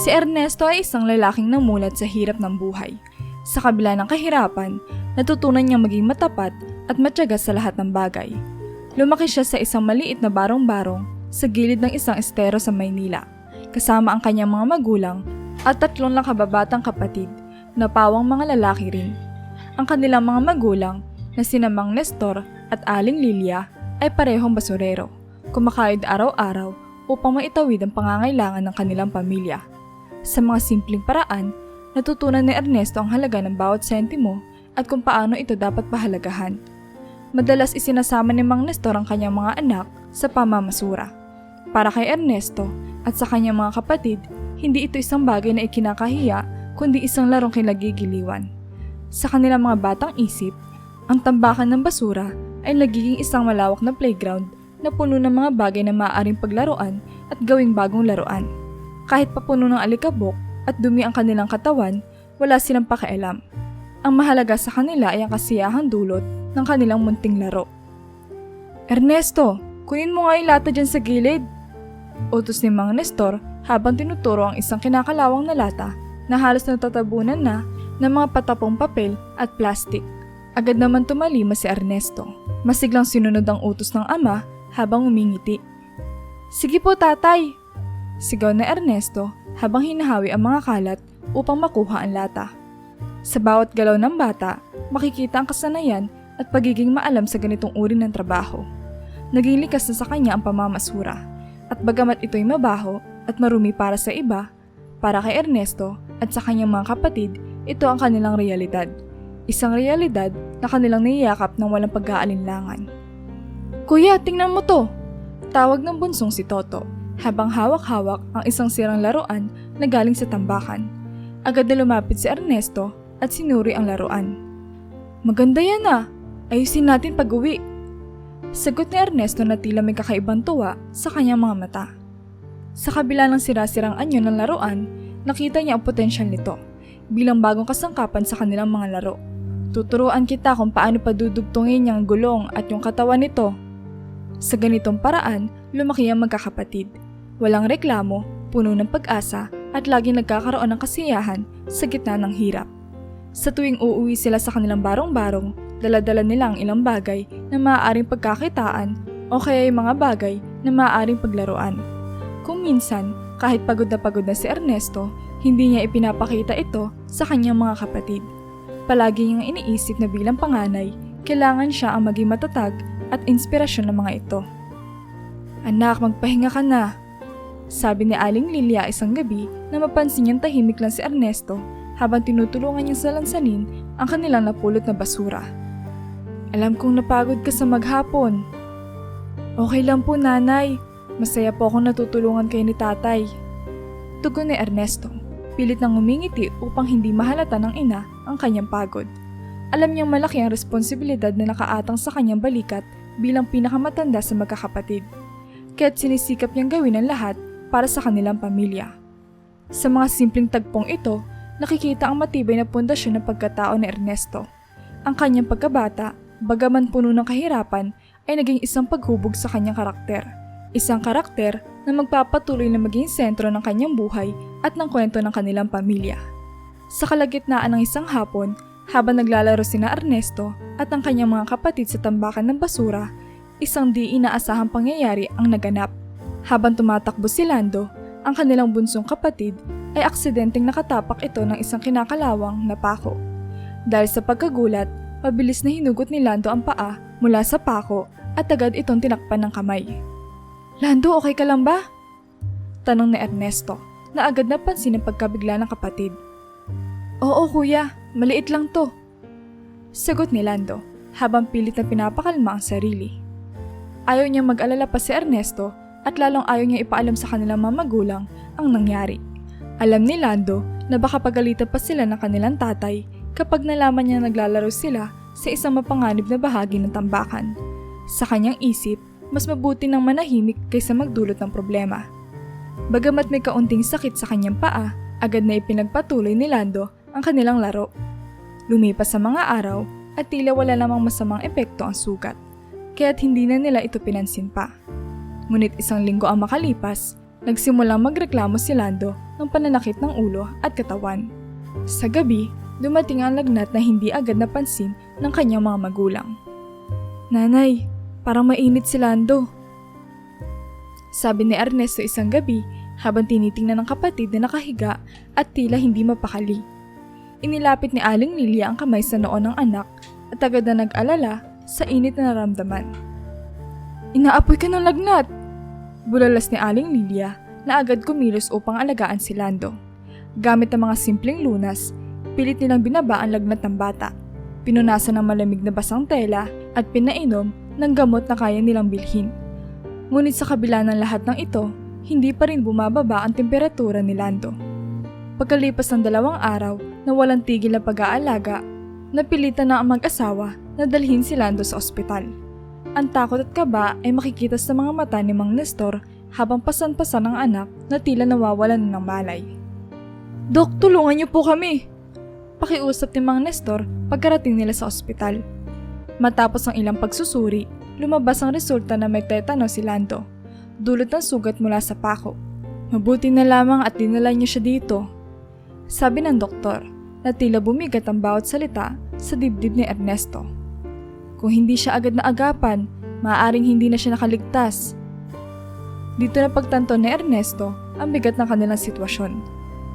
Si Ernesto ay isang lalaking namulat sa hirap ng buhay. Sa kabila ng kahirapan, natutunan niyang maging matapat at matyaga sa lahat ng bagay. Lumaki siya sa isang maliit na barong-barong sa gilid ng isang estero sa Maynila, kasama ang kanyang mga magulang at 3 lang kababatang kapatid na pawang mga lalaki rin. Ang kanilang mga magulang na sina Mang Nestor at Aling Lilia ay parehong basurero, kumakayod araw-araw upang maitawid ang pangangailangan ng kanilang pamilya. Sa mga simpleng paraan, natutunan ni Ernesto ang halaga ng bawat sentimo at kung paano ito dapat pahalagahan. Madalas isinasama ni Mang Nestor ang kanyang mga anak sa pamamasura. Para kay Ernesto at sa kanyang mga kapatid, hindi ito isang bagay na ikinakahiya kundi isang larong kinagigiliwan. Sa kanilang mga batang isip, ang tambakan ng basura ay nagiging isang malawak na playground na puno ng mga bagay na maaaring paglaruan at gawing bagong laruan. Kahit papuno ng alikabok at dumi ang kanilang katawan, wala silang pakialam. Ang mahalaga sa kanila ay ang kasiyahang dulot ng kanilang munting laro. Ernesto, kunin mo nga yung lata dyan sa gilid. Utos ni Mang Nestor habang tinuturo ang isang kinakalawang na lata na halos natatabunan na ng mga patapong papel at plastik. Agad naman tumalima si Ernesto. Masiglang sinunod ang utos ng ama habang umingiti. Sige po tatay! Sigaw na Ernesto habang hinahawi ang mga kalat upang makuha ang lata. Sa bawat galaw ng bata, makikita ang kasanayan at pagiging maalam sa ganitong uri ng trabaho. Naging likas na sa kanya ang pamamasura. At bagamat ito'y mabaho at marumi para sa iba, para kay Ernesto at sa kanyang mga kapatid, ito ang kanilang realidad. Isang realidad na kanilang niyakap ng walang pag-aalinlangan. Kuya, tingnan mo to! Tawag ng bunsong si Toto habang hawak-hawak ang isang sirang laruan na galing sa tambakan. Agad na lumapit si Ernesto at sinuri ang laruan. Maganda yan ah! Ayusin natin pag-uwi! Sagot ni Ernesto na tila may kakaibang tuwa sa kanyang mga mata. Sa kabila ng sirasirang anyo ng laruan, nakita niya ang potensyal nito bilang bagong kasangkapan sa kanilang mga laro. Tuturuan kita kung paano padudugtungin niyang gulong at yung katawan nito. Sa ganitong paraan, lumaki ang magkakapatid. Walang reklamo, puno ng pag-asa at laging nagkakaroon ng kasiyahan sa gitna ng hirap. Sa tuwing uuwi sila sa kanilang barong-barong, dala-dala nila ang ilang bagay na maaaring pagkakitaan o kaya yung mga bagay na maaaring paglaruan. Kung minsan, kahit pagod na si Ernesto, hindi niya ipinapakita ito sa kanyang mga kapatid. Palagi niyang iniisip na bilang panganay, kailangan siya ang maging matatag at inspirasyon ng mga ito. Anak, magpahinga ka na, sabi ni Aling Lilia isang gabi na mapansin niyang tahimik lang si Ernesto habang tinutulungan niyang salansanin ang kanilang napulot na basura. Alam kong napagod ka sa maghapon. Okay lang po nanay, masaya po akong natutulungan kayo ni tatay. Tugon ni Ernesto, pilit nang umingiti upang hindi mahalata ng ina ang kanyang pagod. Alam niyang malaki ang responsibilidad na nakaatang sa kanyang balikat bilang pinakamatanda sa magkakapatid. Kaya't sinisikap niyang gawin ang lahat para sa kanilang pamilya. Sa mga simpleng tagpong ito, nakikita ang matibay na pundasyon ng pagkatao ni Ernesto. Ang kanyang pagkabata, bagaman puno ng kahirapan, ay naging isang paghubog sa kanyang karakter. Isang karakter na magpapatuloy na maging sentro ng kanyang buhay at ng kwento ng kanilang pamilya. Sa kalagitnaan ng isang hapon, habang naglalaro sina Ernesto at ang kanyang mga kapatid sa tambakan ng basura, isang di inaasahang pangyayari ang naganap. Habang tumatakbo si Lando, ang kanilang bunsong kapatid, ay aksidenteng nakatapak ito ng isang kinakalawang na pako. Dahil sa pagkagulat, mabilis na hinugot ni Lando ang paa mula sa pako at agad itong tinakpan ng kamay. Lando, okay ka lang ba? Tanong ni Ernesto na agad napansin ang pagkabigla ng kapatid. Oo kuya, maliit lang to. Sagot ni Lando habang pilit na pinapakalma ang sarili. Ayaw niyang mag-alala pa si Ernesto at lalong ayaw niya ipaalam sa kanilang mga magulang ang nangyari. Alam ni Lando na baka pagalitan pa sila ng kanilang tatay kapag nalaman niya naglalaro sila sa isang mapanganib na bahagi ng tambakan. Sa kanyang isip, mas mabuti nang manahimik kaysa magdulot ng problema. Bagamat may kaunting sakit sa kanyang paa, agad na ipinagpatuloy ni Lando ang kanilang laro. Lumipas sa mga araw at tila wala namang masamang epekto ang sugat, kaya't hindi na nila ito pinansin pa. Ngunit isang linggo ang makalipas, nagsimulang magreklamo si Lando ng pananakit ng ulo at katawan. Sa gabi, dumating ang lagnat na hindi agad napansin ng kanyang mga magulang. "Nanay, parang mainit si Lando," sabi ni Ernesto isang gabi habang tinitingnan ng kapatid na nakahiga at tila hindi mapakali. Inilapit ni Aling Lilia ang kamay sa noo ng anak at agad na nag-alala sa init na naramdaman. "Inaapoy ka ng lagnat!" Bulalas ni Aling Lilia na agad kumilos upang alagaan si Lando. Gamit ang mga simpleng lunas, pilit nilang binaba ang lagnat ng bata. Pinunasan ng malamig na basang tela at pinainom ng gamot na kaya nilang bilhin. Ngunit sa kabila ng lahat ng ito, hindi pa rin bumababa ang temperatura ni Lando. Pagkalipas ng 2 araw na walang tigil na pag-aalaga, napilitan na ang mag-asawa na dalhin si Lando sa ospital. Ang takot at kaba ay makikita sa mga mata ni Mang Nestor habang pasan-pasan ang anak na tila nawawalan ng malay. "Dok, tulungan niyo po kami!" Pakiusap ni Mang Nestor pagkarating nila sa ospital. Matapos ang ilang pagsusuri, lumabas ang resulta na may tetano si Lando, dulot ng sugat mula sa pako. "Mabuti na lamang at dinala niyo siya dito," sabi ng doktor na tila bumigat ang bawat salita sa dibdib ni Ernesto. Kung hindi siya agad na agapan, maaaring hindi na siya nakaligtas. Dito na pagtanto ni Ernesto ang bigat ng kanilang sitwasyon.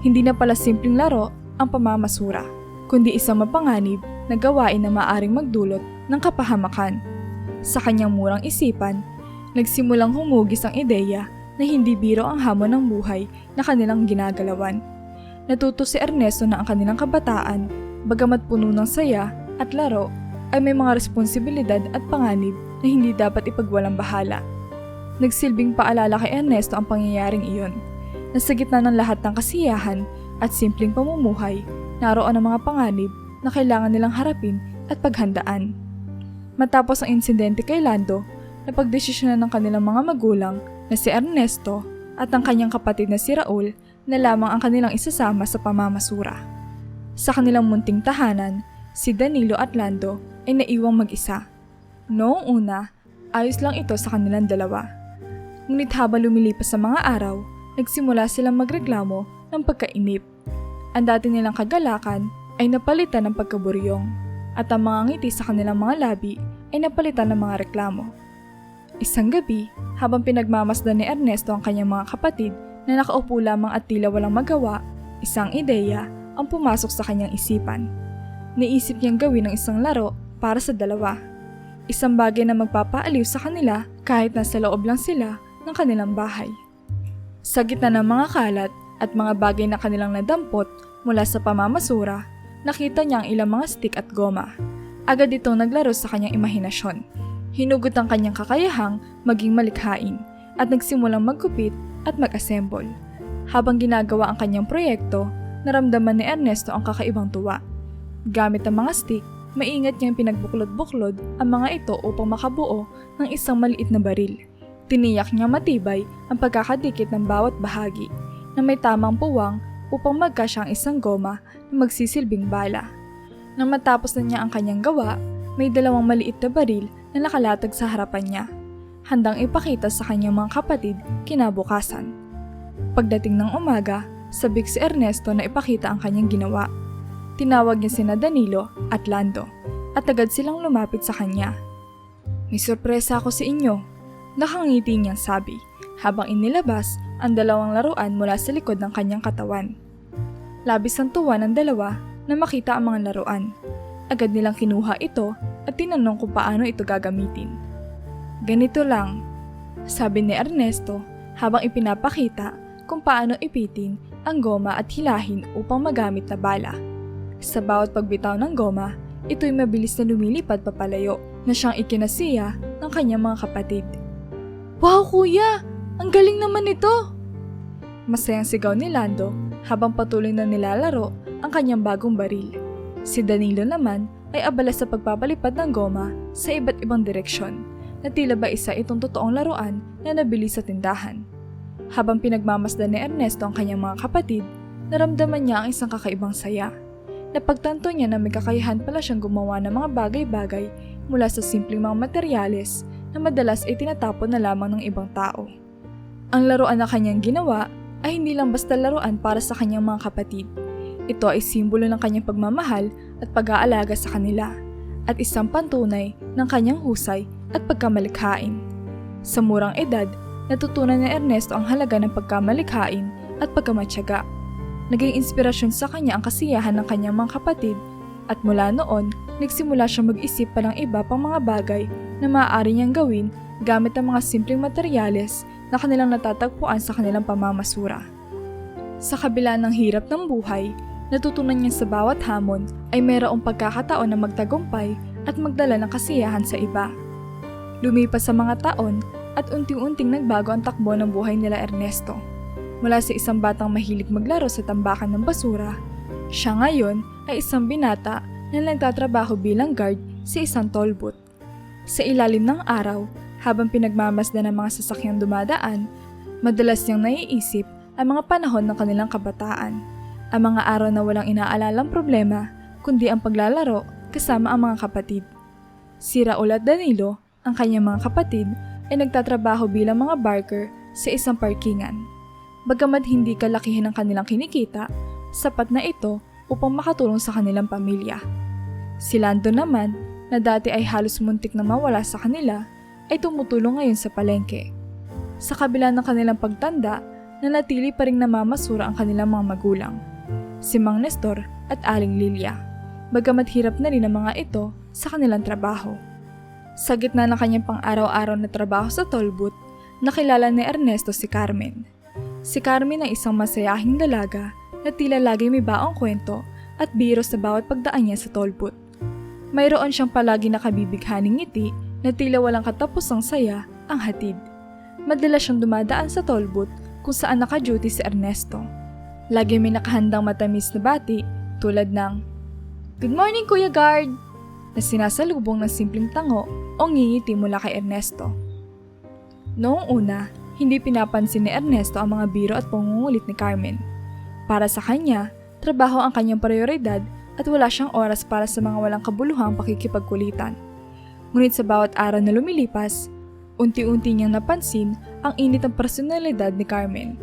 Hindi na pala simpleng laro ang pamamasura, kundi isang mapanganib na gawain na maaaring magdulot ng kapahamakan. Sa kanyang murang isipan, nagsimulang humugis ang ideya na hindi biro ang hamon ng buhay na kanilang ginagalawan. Natuto si Ernesto na ang kanilang kabataan, bagamat puno ng saya at laro, ay may mga responsibilidad at panganib na hindi dapat ipagwalang bahala. Nagsilbing paalala kay Ernesto ang pangyayaring iyon, na sa gitna ng lahat ng kasiyahan at simpleng pamumuhay, naroon ang mga panganib na kailangan nilang harapin at paghandaan. Matapos ang insidente kay Lando, napagdesisyonan ng kanilang mga magulang na si Ernesto at ang kanyang kapatid na si Raul na lamang ang kanilang isasama sa pamamasura. Sa kanilang munting tahanan, si Danilo at Lando ay naiwang mag-isa. Noong una, ayos lang ito sa kanilang dalawa. Ngunit habang lumilipas sa mga araw, nagsimula silang magreklamo ng pagkainip. Ang dati nilang kagalakan ay napalitan ng pagkaburyong at ang mga ngiti sa kanilang mga labi ay napalitan ng mga reklamo. Isang gabi, habang pinagmamasdan ni Ernesto ang kanyang mga kapatid na nakaupo lamang at tila walang magawa, isang ideya ang pumasok sa kanyang isipan. Naisip niyang gawin ng isang laro para sa dalawa. Isang bagay na magpapaaliw sa kanila kahit nasa loob lang sila ng kanilang bahay. Sa gitna ng mga kalat at mga bagay na kanilang nadampot mula sa pamamasura, nakita niya ang ilang mga stick at goma. Agad itong naglaro sa kanyang imahinasyon. Hinugot ang kanyang kakayahang maging malikhain at nagsimulang magkupit at mag-assemble. Habang ginagawa ang kanyang proyekto, naramdaman ni Ernesto ang kakaibang tuwa. Gamit ang mga stick, maingat niyang pinagbuklod-buklod ang mga ito upang makabuo ng isang maliit na baril. Tiniyak niya matibay ang pagkakadikit ng bawat bahagi na may tamang puwang upang magkasya ang isang goma na magsisilbing bala. Nang matapos na niya ang kanyang gawa, may 2 maliit na baril na nakalatag sa harapan niya, handang ipakita sa kanyang mga kapatid kinabukasan. Pagdating ng umaga, sabik si Ernesto na ipakita ang kanyang ginawa. Tinawag niya sina Danilo at Lando at agad silang lumapit sa kanya. "May sorpresa ako sa inyo," nakangiti niyang sabi habang inilabas ang 2 laruan mula sa likod ng kanyang katawan. Labis ang tuwa ng dalawa na makita ang mga laruan. Agad nilang kinuha ito at tinanong kung paano ito gagamitin. "Ganito lang," sabi ni Ernesto habang ipinapakita kung paano ipitin ang goma at hilahin upang magamit na bala. Sa bawat pagbitaw ng goma, ito'y mabilis na lumilipad papalayo na siyang ikinasiya ng kanyang mga kapatid. "Wow kuya! Ang galing naman ito!" Masayang sigaw ni Lando habang patuloy na nilalaro ang kanyang bagong baril. Si Danilo naman ay abala sa pagpapalipad ng goma sa iba't ibang direksyon na tila ba isa itong totoong laruan na nabili sa tindahan. Habang pinagmamasdan ni Ernesto ang kanyang mga kapatid, naramdaman niya ang isang kakaibang saya. Napagtanto niya na may kakayahan pala siyang gumawa ng mga bagay-bagay mula sa simpleng mga materyales na madalas ay tinatapon na lamang ng ibang tao. Ang laruan na kanyang ginawa ay hindi lang basta laruan para sa kanyang mga kapatid. Ito ay simbolo ng kanyang pagmamahal at pag-aalaga sa kanila, at isang pantunay ng kanyang husay at pagkamalikhain. Sa murang edad, natutunan ni Ernesto ang halaga ng pagkamalikhain at pagkamatyaga. Naging inspirasyon sa kanya ang kasiyahan ng kanyang mga kapatid, at mula noon, nagsimula siyang mag-isip pa ng iba pang mga bagay na maaari niyang gawin gamit ang mga simpleng materyales na kanilang natatagpuan sa kanilang pamamasura. Sa kabila ng hirap ng buhay, natutunan niya sa bawat hamon ay mayroong pagkakataon na magtagumpay at magdala ng kasiyahan sa iba. Lumipas sa mga taon at unti-unting nagbago ang takbo ng buhay nila Ernesto. Mula sa isang batang mahilig maglaro sa tambakan ng basura, siya ngayon ay isang binata na nagtatrabaho bilang guard sa isang toll booth. Sa ilalim ng araw, habang pinagmamasdan ng mga sasakyang dumadaan, madalas niyang naiisip ang mga panahon ng kanilang kabataan, ang mga araw na walang inaalalang problema, kundi ang paglalaro kasama ang mga kapatid. Si Raul at Danilo, ang kanyang mga kapatid, ay nagtatrabaho bilang mga barker sa isang parkingan. Bagamat hindi kalakihan ang kanilang kinikita, sapat na ito upang makatulong sa kanilang pamilya. Si Lando naman, na dati ay halos muntik na mawala sa kanila, ay tumutulong ngayon sa palengke. Sa kabila ng kanilang pagtanda, nanatili pa ring namamasura ang kanilang mga magulang, si Mang Nestor at Aling Lilia, bagamat hirap na rin ang mga ito sa kanilang trabaho. Sa gitna ng kanyang pang-araw-araw na trabaho sa toll booth, nakilala ni Ernesto si Carmen. Si Carmen ay isang masayahing dalaga na tila lagi may baong kwento at biro sa bawat pagdaan niya sa toll booth. Mayroon siyang palagi nakabibighaning ngiti na tila walang katapusang saya ang hatid. Madalas siyang dumadaan sa toll booth kung saan naka-duty si Ernesto. Lagi may nakahandang matamis na bati tulad ng "Good morning, Kuya Guard!" na sinasalubong ng simpleng tango o ngingiti mula kay Ernesto. Noong una, hindi pinapansin ni Ernesto ang mga biro at pangungulit ni Carmen. Para sa kanya, trabaho ang kanyang prioridad at wala siyang oras para sa mga walang kabuluhang pakikipagkulitan. Ngunit sa bawat araw na lumilipas, unti-unti niyang napansin ang init ng personalidad ni Carmen.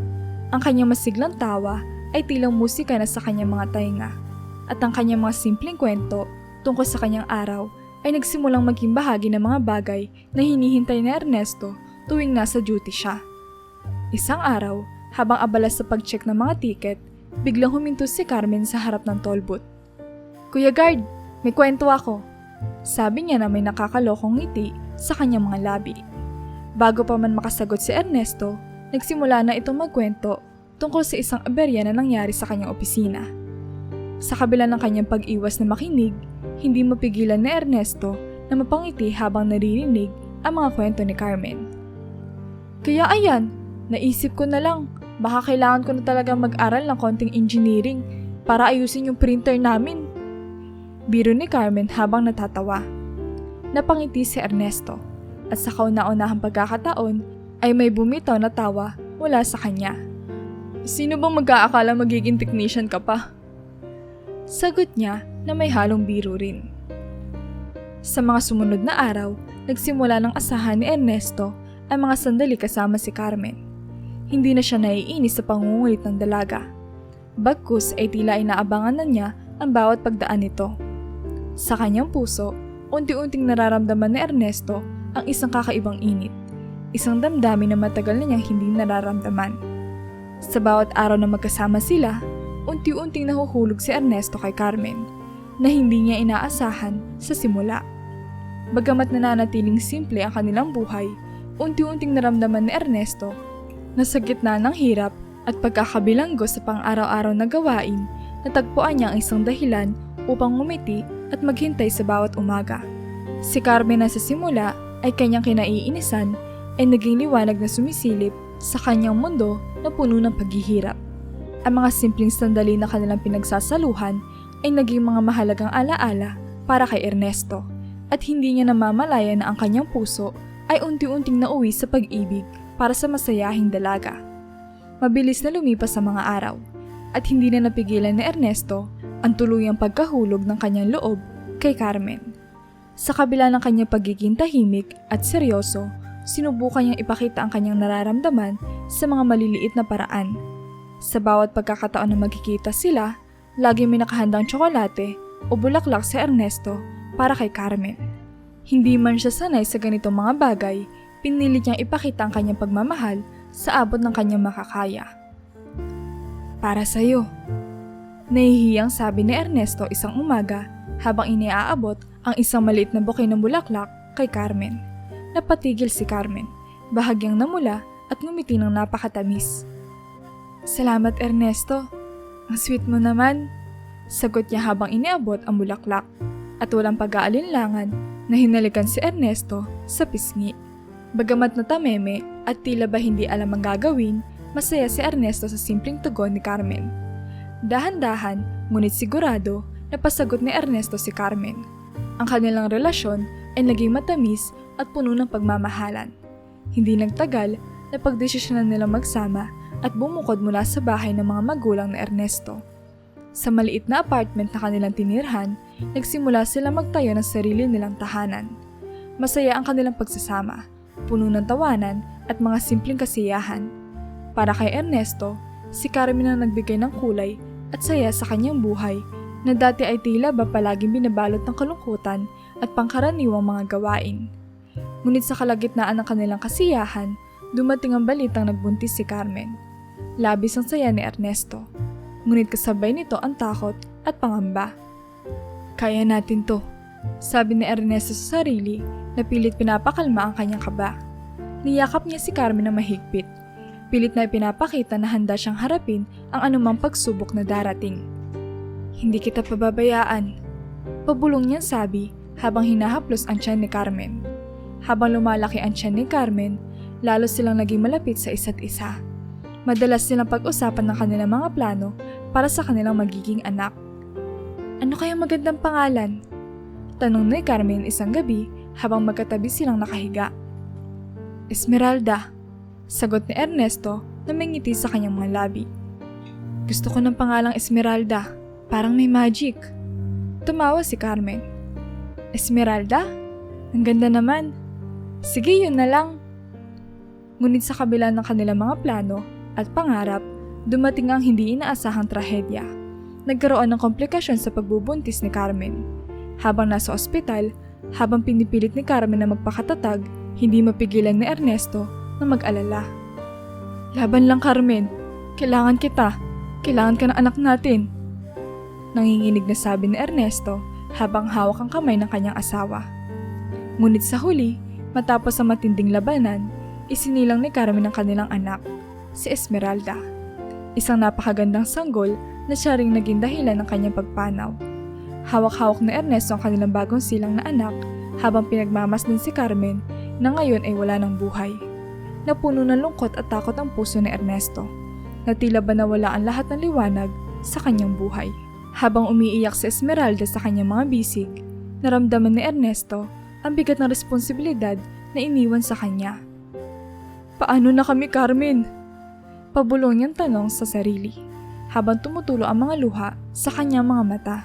Ang kanyang masiglang tawa ay tilang musika na sa kanyang mga tainga, at ang kanyang mga simpleng kwento tungkol sa kanyang araw ay nagsimulang maging bahagi ng mga bagay na hinihintay ni Ernesto tuwing nasa duty siya. Isang araw, habang abala sa pag-check ng mga ticket, biglang huminto si Carmen sa harap ng toll booth. "Kuya Guard, may kwento ako," sabi niya na may nakakalokong ngiti sa kanyang mga labi. Bago pa man makasagot si Ernesto, nagsimula na itong magkwento tungkol sa isang aberya na nangyari sa kanyang opisina. Sa kabila ng kanyang pag-iwas na makinig, hindi mapigilan ni Ernesto na mapangiti habang naririnig ang mga kwento ni Carmen. "Kaya ayan, naisip ko na lang, baka kailangan ko na talaga mag-aral ng konting engineering para ayusin yung printer namin." Biro ni Carmen habang natatawa. Napangiti si Ernesto, at sa kauna-unahang pagkakataon ay may bumitaw na tawa mula sa kanya. "Sino bang mag-aakala magiging technician ka pa?" Sagot niya na may halong biro rin. Sa mga sumunod na araw, nagsimula ng asahan ni Ernesto ang mga sandali kasama si Carmen. Hindi na siya naiinis sa pangungulit ng dalaga. Bagkus ay tila inaabangan na niya ang bawat pagdaan nito. Sa kanyang puso, unti-unting nararamdaman ni Ernesto ang isang kakaibang init, isang damdamin na matagal na niyang hindi nararamdaman. Sa bawat araw na magkasama sila, unti-unting nahuhulog si Ernesto kay Carmen, na hindi niya inaasahan sa simula. Bagamat nananatiling simple ang kanilang buhay, unti-unting naramdaman ni Ernesto na sa gitna ng hirap at pagkakabilanggo sa pang-araw-araw na gawain, natagpuan niya ang isang dahilan upang ngumiti at maghintay sa bawat umaga. Si Carmen na sa simula ay kanyang kinaiinisan ay naging liwanag na sumisilip sa kanyang mundo na puno ng paghihirap. Ang mga simpleng sandali na kanilang pinagsasaluhan ay naging mga mahalagang alaala para kay Ernesto, at hindi niya namamalaya na ang kanyang puso ay unti-unting nauwi sa pag-ibig para sa masayahing dalaga. Mabilis na lumipas sa mga araw, at hindi na napigilan ni Ernesto ang tuluyang pagkahulog ng kanyang loob kay Carmen. Sa kabila ng kanyang pagiging tahimik at seryoso, sinubukan niyang ipakita ang kanyang nararamdaman sa mga maliliit na paraan. Sa bawat pagkakataon na magkikita sila, lagi may nakahandang tsokolate o bulaklak si Ernesto para kay Carmen. Hindi man siya sanay sa ganitong mga bagay, pinilit niyang ipakita ang kanyang pagmamahal sa abot ng kanyang makakaya. Para sa'yo. Nahihiyang sabi ni Ernesto isang umaga habang iniaabot ang isang maliit na bouquet ng bulaklak kay Carmen. Napatigil si Carmen, bahagyang namula at ngumiti ng napakatamis. Salamat Ernesto, ang sweet mo naman, sagot niya habang iniabot ang bulaklak at walang pag-aalinlangan na hinalikan si Ernesto sa pisngi. Bagamat natameme at tila ba hindi alam ang gagawin, masaya si Ernesto sa simpleng tugon ni Carmen. Dahan-dahan, ngunit sigurado, napasagot ni Ernesto si Carmen. Ang kanilang relasyon ay naging matamis at puno ng pagmamahalan. Hindi nagtagal, napagdesisyonan nilang magsama at bumukod mula sa bahay ng mga magulang ni Ernesto. Sa maliit na apartment na kanilang tinirhan, nagsimula sila magtayo ng sarili nilang tahanan. Masaya ang kanilang pagsasama, puno ng tawanan at mga simpleng kasiyahan. Para kay Ernesto, si Carmen ang nagbigay ng kulay at saya sa kanyang buhay na dati ay tila ba palaging binabalot ng kalungkutan at pangkaraniwang mga gawain. Ngunit sa kalagitnaan ng kanilang kasiyahan, dumating ang balitang nagbuntis si Carmen. Labis ang saya ni Ernesto, ngunit kasabay nito ang takot at pangamba. Kaya natin to, sabi ni Ernesto sa sarili na pilit pinapakalma ang kanyang kaba. Niyakap niya si Carmen na mahigpit. Pilit na ipinapakita na handa siyang harapin ang anumang pagsubok na darating. Hindi kita pababayaan, pabulong niyang sabi habang hinahaplos ang tiyan ni Carmen. Habang lumalaki ang tiyan ni Carmen, lalo silang naging malapit sa isa't isa. Madalas silang pag-usapan ng kanilang mga plano para sa kanilang magiging anak. Ano kayang magandang pangalan? Tanong ni Carmen isang gabi habang magkatabi silang nakahiga. Esmeralda, sagot ni Ernesto na may ngiti sa kanyang mga labi. Gusto ko ng pangalang Esmeralda, parang may magic. Tumawa si Carmen. Esmeralda? Ang ganda naman. Sige, yun na lang. Ngunit sa kabila ng kanilang mga plano at pangarap, dumating ang hindi inaasahang trahedya. Nagkaroon ng komplikasyon sa pagbubuntis ni Carmen. Habang nasa ospital, habang pinipilit ni Carmen na magpakatatag, hindi mapigilan ni Ernesto na mag-alala. Laban lang Carmen, kailangan kita, kailangan ka ng anak natin. Nanginginig na sabi ni Ernesto habang hawak ang kamay ng kanyang asawa. Ngunit sa huli, matapos ang matinding labanan, isinilang ni Carmen ang kanilang anak, si Esmeralda. Isang napakagandang sanggol na siya ring naging dahilan ng kanyang pagpanaw. Hawak-hawak ni Ernesto ang kanilang bagong silang na anak habang pinagmamasdan si Carmen na ngayon ay wala ng buhay. Napuno ng lungkot at takot ang puso ni Ernesto, na tila ba nawala ang lahat ng liwanag sa kanyang buhay. Habang umiiyak si Esmeralda sa kanyang mga bisig, naramdaman ni Ernesto ang bigat ng responsibilidad na iniwan sa kanya. Paano na kami, Carmen? Pabulong niyang tanong sa sarili, habang tumutulo ang mga luha sa kanyang mga mata.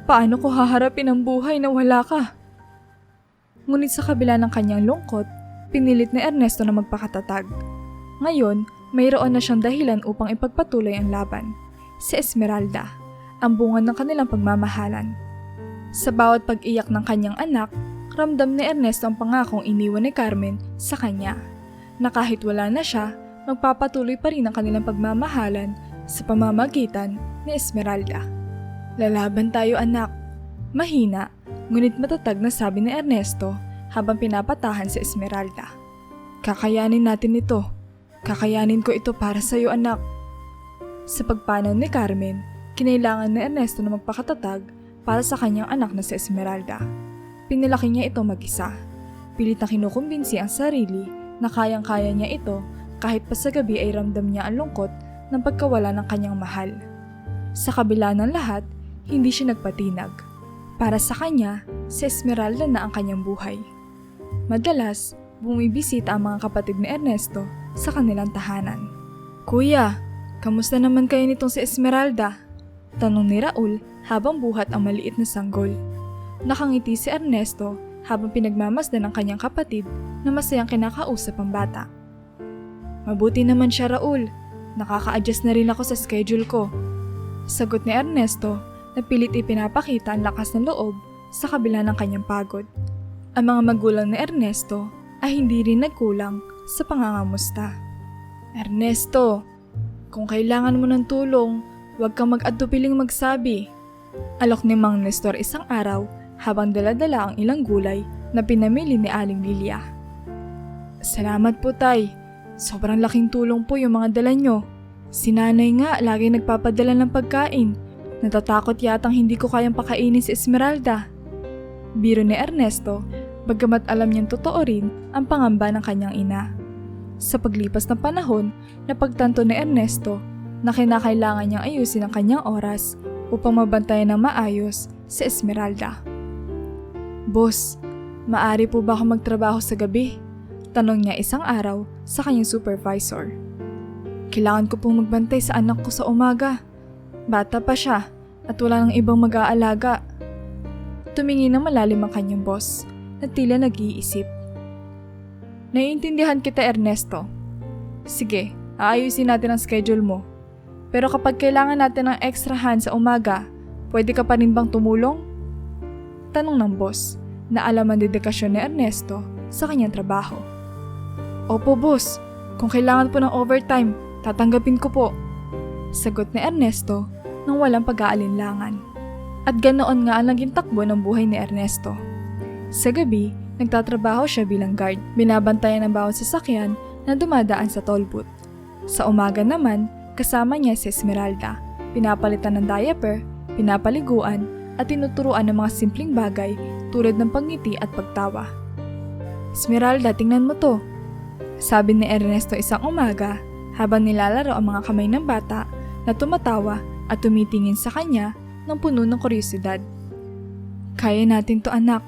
Paano ko haharapin ang buhay na wala ka? Ngunit sa kabila ng kanyang lungkot, pinilit ni Ernesto na magpakatatag. Ngayon, mayroon na siyang dahilan upang ipagpatuloy ang laban. Si Esmeralda, ang bunga ng kanilang pagmamahalan. Sa bawat pag-iyak ng kanyang anak, ramdam ni Ernesto ang pangakong iniwan ni Carmen sa kanya, na kahit wala na siya, magpapatuloy pa rin ang kanilang pagmamahalan sa pamamagitan ni Esmeralda. Lalaban tayo anak. Mahina, ngunit matatag na sabi ni Ernesto habang pinapatahan si Esmeralda. Kakayanin natin ito. Kakayanin ko ito para sa iyo anak. Sa pagpanaw ni Carmen, kinailangan ni Ernesto na magpakatatag para sa kanyang anak na si Esmeralda. Pinalaki niya ito mag-isa. Pilit na kinukumbinsi ang sarili na kayang-kaya niya ito kahit pa sa gabi ay ramdam niya ang lungkot ng pagkawala ng kanyang mahal. Sa kabila ng lahat, hindi siya nagpatinag. Para sa kanya, si Esmeralda na ang kanyang buhay. Madalas, bumibisita ang mga kapatid ni Ernesto sa kanilang tahanan. Kuya, kamusta naman kayo nitong si Esmeralda? Tanong ni Raul habang buhat ang maliit na sanggol. Nakangiti si Ernesto habang pinagmamasdan ng kanyang kapatid na masayang kinakausap ang bata. Mabuti naman siya Raul, Nakaka-adjust na rin ako sa schedule ko. Sagot ni Ernesto na pilit ipinapakita ang lakas ng loob sa kabila ng kanyang pagod. Ang mga magulang ni Ernesto ay hindi rin nagkulang sa pangangamusta. Ernesto, kung kailangan mo ng tulong, huwag kang mag-atupiling magsabi. Alok ni Mang Nestor isang araw habang dala-dala ang ilang gulay na pinamili ni Aling Lilia. Salamat po, Tay. Sobrang laking tulong po yung mga dala nyo. Si Nanay nga lagi nagpapadala ng pagkain. Natatakot yatang hindi ko kayang pakainin si Esmeralda. Biro ni Ernesto, bagamat alam niyang totoo rin ang pangamba ng kanyang ina. Sa paglipas ng panahon, napagtanto ni Ernesto na kinakailangan niyang ayusin ang kanyang oras upang mabantayan ng maayos si Esmeralda. Boss, maaari po ba ako magtrabaho sa gabi? Tanong niya isang araw sa kanyang supervisor. Kailangan ko pong magbantay sa anak ko sa umaga. Bata pa siya at wala nang ibang mag-aalaga. Tumingin na malalim ang kanyang boss na tila nag-iisip. Naiintindihan kita, Ernesto. Sige, aayusin natin ang schedule mo. Pero kapag kailangan natin ng extra hand sa umaga, pwede ka pa rin bang tumulong? Tanong ng boss na alam ang dedikasyon ni Ernesto sa kanyang trabaho. Opo, boss. Kung kailangan po ng overtime, tatanggapin ko po. Sagot ni Ernesto nang walang pag-aalinlangan. At ganoon nga ang naging takbo ng buhay ni Ernesto. Sa gabi, nagtatrabaho siya bilang guard. Binabantayan ang bawat sasakyan na dumadaan sa toll booth. Sa umaga naman, kasama niya si Esmeralda. Pinapalitan ng diaper, pinapaliguan, at tinuturuan ng mga simpleng bagay tulad ng pagngiti at pagtawa. Esmeralda, tingnan mo to. Sabi ni Ernesto isang umaga habang nilalaro ang mga kamay ng bata na tumatawa at tumitingin sa kanya ng puno ng kuryosidad. Kaya natin to, anak.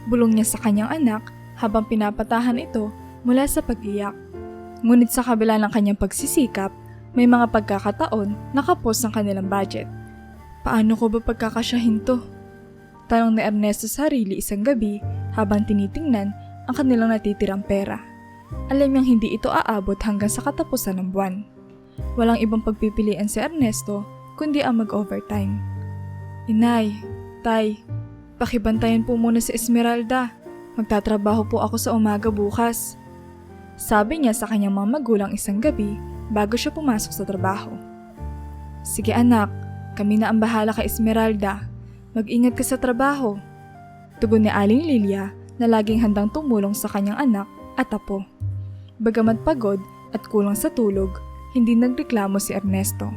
Bulong niya sa kanyang anak habang pinapatahan ito mula sa pag-iyak. Ngunit sa kabila ng kanyang pagsisikap, may mga pagkakataon na kapos ang kanilang budget. Paano ko ba pagkakasyahin to? Tanong ni Ernesto sa sarili isang gabi habang tinitingnan ang kanilang natitirang pera. Alam niyang hindi ito aabot hanggang sa katapusan ng buwan. Walang ibang pagpipilian si Ernesto kundi ang mag-overtime. Inay, Tay, pakibantayan po muna si Esmeralda. Magtatrabaho po ako sa umaga bukas. Sabi niya sa kanyang mga magulang isang gabi bago siya pumasok sa trabaho. Sige anak, kami na ang bahala kay Esmeralda. Mag-ingat ka sa trabaho. Tugon ni Aling Lilia na laging handang tumulong sa kanyang anak at apo. Bagamat pagod at kulang sa tulog, hindi nagreklamo si Ernesto.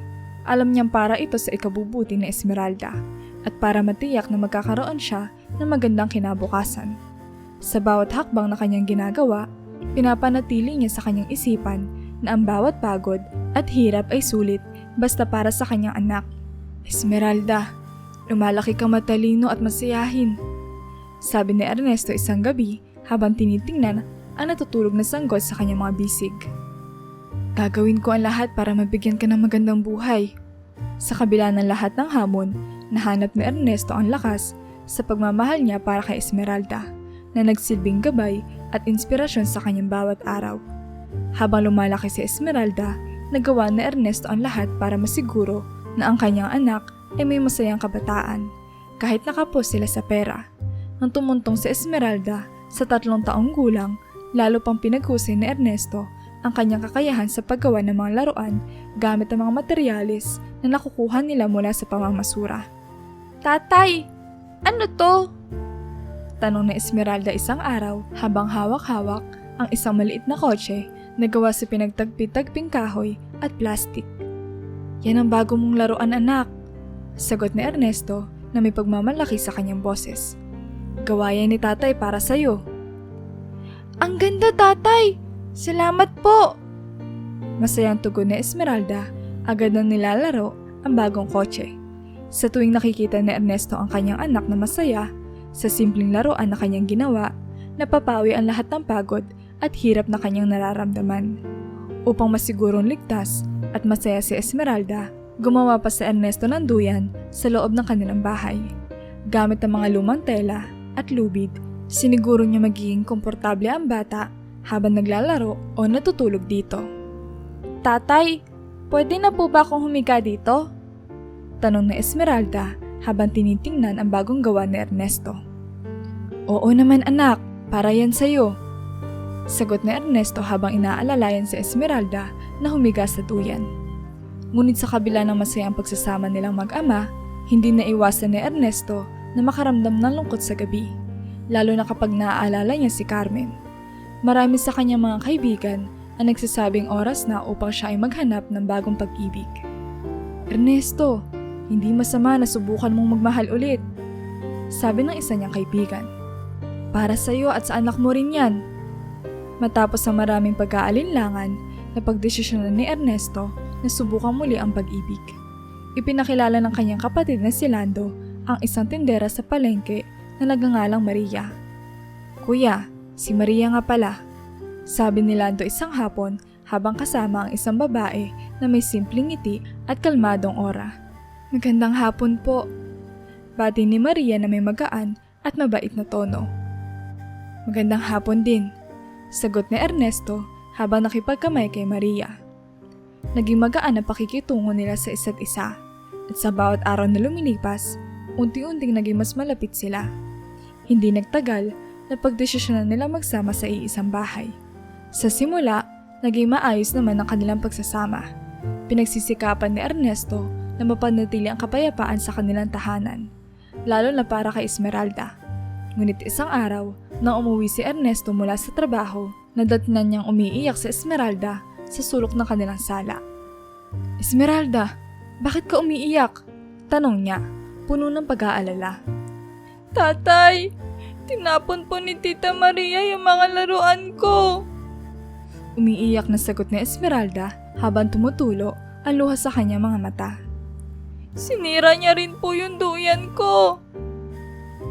Alam niyang para ito sa ikabubuti ni Esmeralda at para matiyak na magkakaroon siya ng magandang kinabukasan. Sa bawat hakbang na kanyang ginagawa, pinapanatili niya sa kanyang isipan na ang bawat pagod at hirap ay sulit basta para sa kanyang anak. Esmeralda, lumalaki kang matalino at masayahin. Sabi ni Ernesto isang gabi habang tinitingnan ang natutulog na sanggol sa kanyang mga bisig. Gagawin ko ang lahat para mabigyan ka ng magandang buhay. Sa kabila ng lahat ng hamon, nahanap ni Ernesto ang lakas sa pagmamahal niya para kay Esmeralda na nagsilbing gabay at inspirasyon sa kanyang bawat araw. Habang lumalaki si Esmeralda, nagawa ni Ernesto ang lahat para masiguro na ang kanyang anak ay may masayang kabataan, kahit nakapos sila sa pera. Nang tumuntong si Esmeralda sa 3 taong gulang, lalo pang pinaghusay ni Ernesto ang kanyang kakayahan sa paggawa ng mga laruan gamit ang mga materyales na nakukuha nila mula sa pamamasura. Tatay, ano to? Tanong ni Esmeralda isang araw habang hawak-hawak ang isang maliit na kotse na gawa sa pinagtagpi-tagping kahoy at plastik. Yan ang bago mong laruan, anak. Sagot ni Ernesto na may pagmamalaki sa kanyang boses. Gawa yan ni tatay para sa'yo. Ang ganda, tatay! Salamat po! Masayang tugon ni Esmeralda, agad nang nilalaro ang bagong kotse. Sa tuwing nakikita ni Ernesto ang kanyang anak na masaya, sa simpleng laruan na kanyang ginawa, napapawi ang lahat ng pagod at hirap na kanyang nararamdaman. Upang masigurong ligtas at masaya si Esmeralda, gumawa pa si Ernesto ng duyan sa loob ng kanilang bahay. Gamit ang mga lumang tela at lubid, siniguro niya magiging komportable ang bata habang naglalaro o natutulog dito. Tatay, Pwede na po ba akong humiga dito? Tanong ni Esmeralda habang tinitingnan ang bagong gawa ni Ernesto. Oo naman anak, para yan sa'yo. Sagot ni Ernesto habang inaalalayan si Esmeralda na humiga sa duyan. Ngunit sa kabila ng masayang pagsasama nilang mag-ama, hindi naiwasan ni Ernesto na makaramdam ng lungkot sa gabi, lalo na kapag naaalala niya si Carmen. Marami sa kanyang mga kaibigan ang nagsasabing oras na upang siya ay maghanap ng bagong pag-ibig. Ernesto, hindi masama na subukan mong magmahal ulit, sabi ng isa niyang kaibigan. Para sa iyo at sa anak mo rin yan. Matapos ang maraming pag-aalinlangan, napagdesisyonan ni Ernesto na subukan muli ang pag-ibig. Ipinakilala ng kanyang kapatid na si Lando ang isang tindera sa palengke na nagngangalang Maria. Kuya, si Maria nga pala, sabi ni Lando isang hapon habang kasama ang isang babae na may simpleng ngiti at kalmadong aura. Magandang hapon po, bati ni Maria na may magaan at mabait na tono. Magandang hapon din, sagot ni Ernesto habang nakipagkamay kay Maria. Naging magaan ang pakikitungo nila sa isa't isa at sa bawat araw na lumilipas, unti-unting naging mas malapit sila. Hindi nagtagal, napagdesisyonan nila magsama sa iisang bahay. Sa simula, naging maayos naman ang kanilang pagsasama. Pinagsisikapan ni Ernesto na mapanatili ang kapayapaan sa kanilang tahanan, lalo na para kay Esmeralda. Ngunit isang araw, nang umuwi si Ernesto mula sa trabaho, nadatnan niyang umiiyak si Esmeralda sa sulok ng kanilang sala. Esmeralda, bakit ka umiiyak? Tanong niya, puno ng pag-aalala. Tatay, tinapon po ni Tita Maria yung mga laruan ko. Umiiyak na sagot ni Esmeralda habang tumutulo ang luha sa kanyang mga mata. Sinira niya rin po yung duyan ko.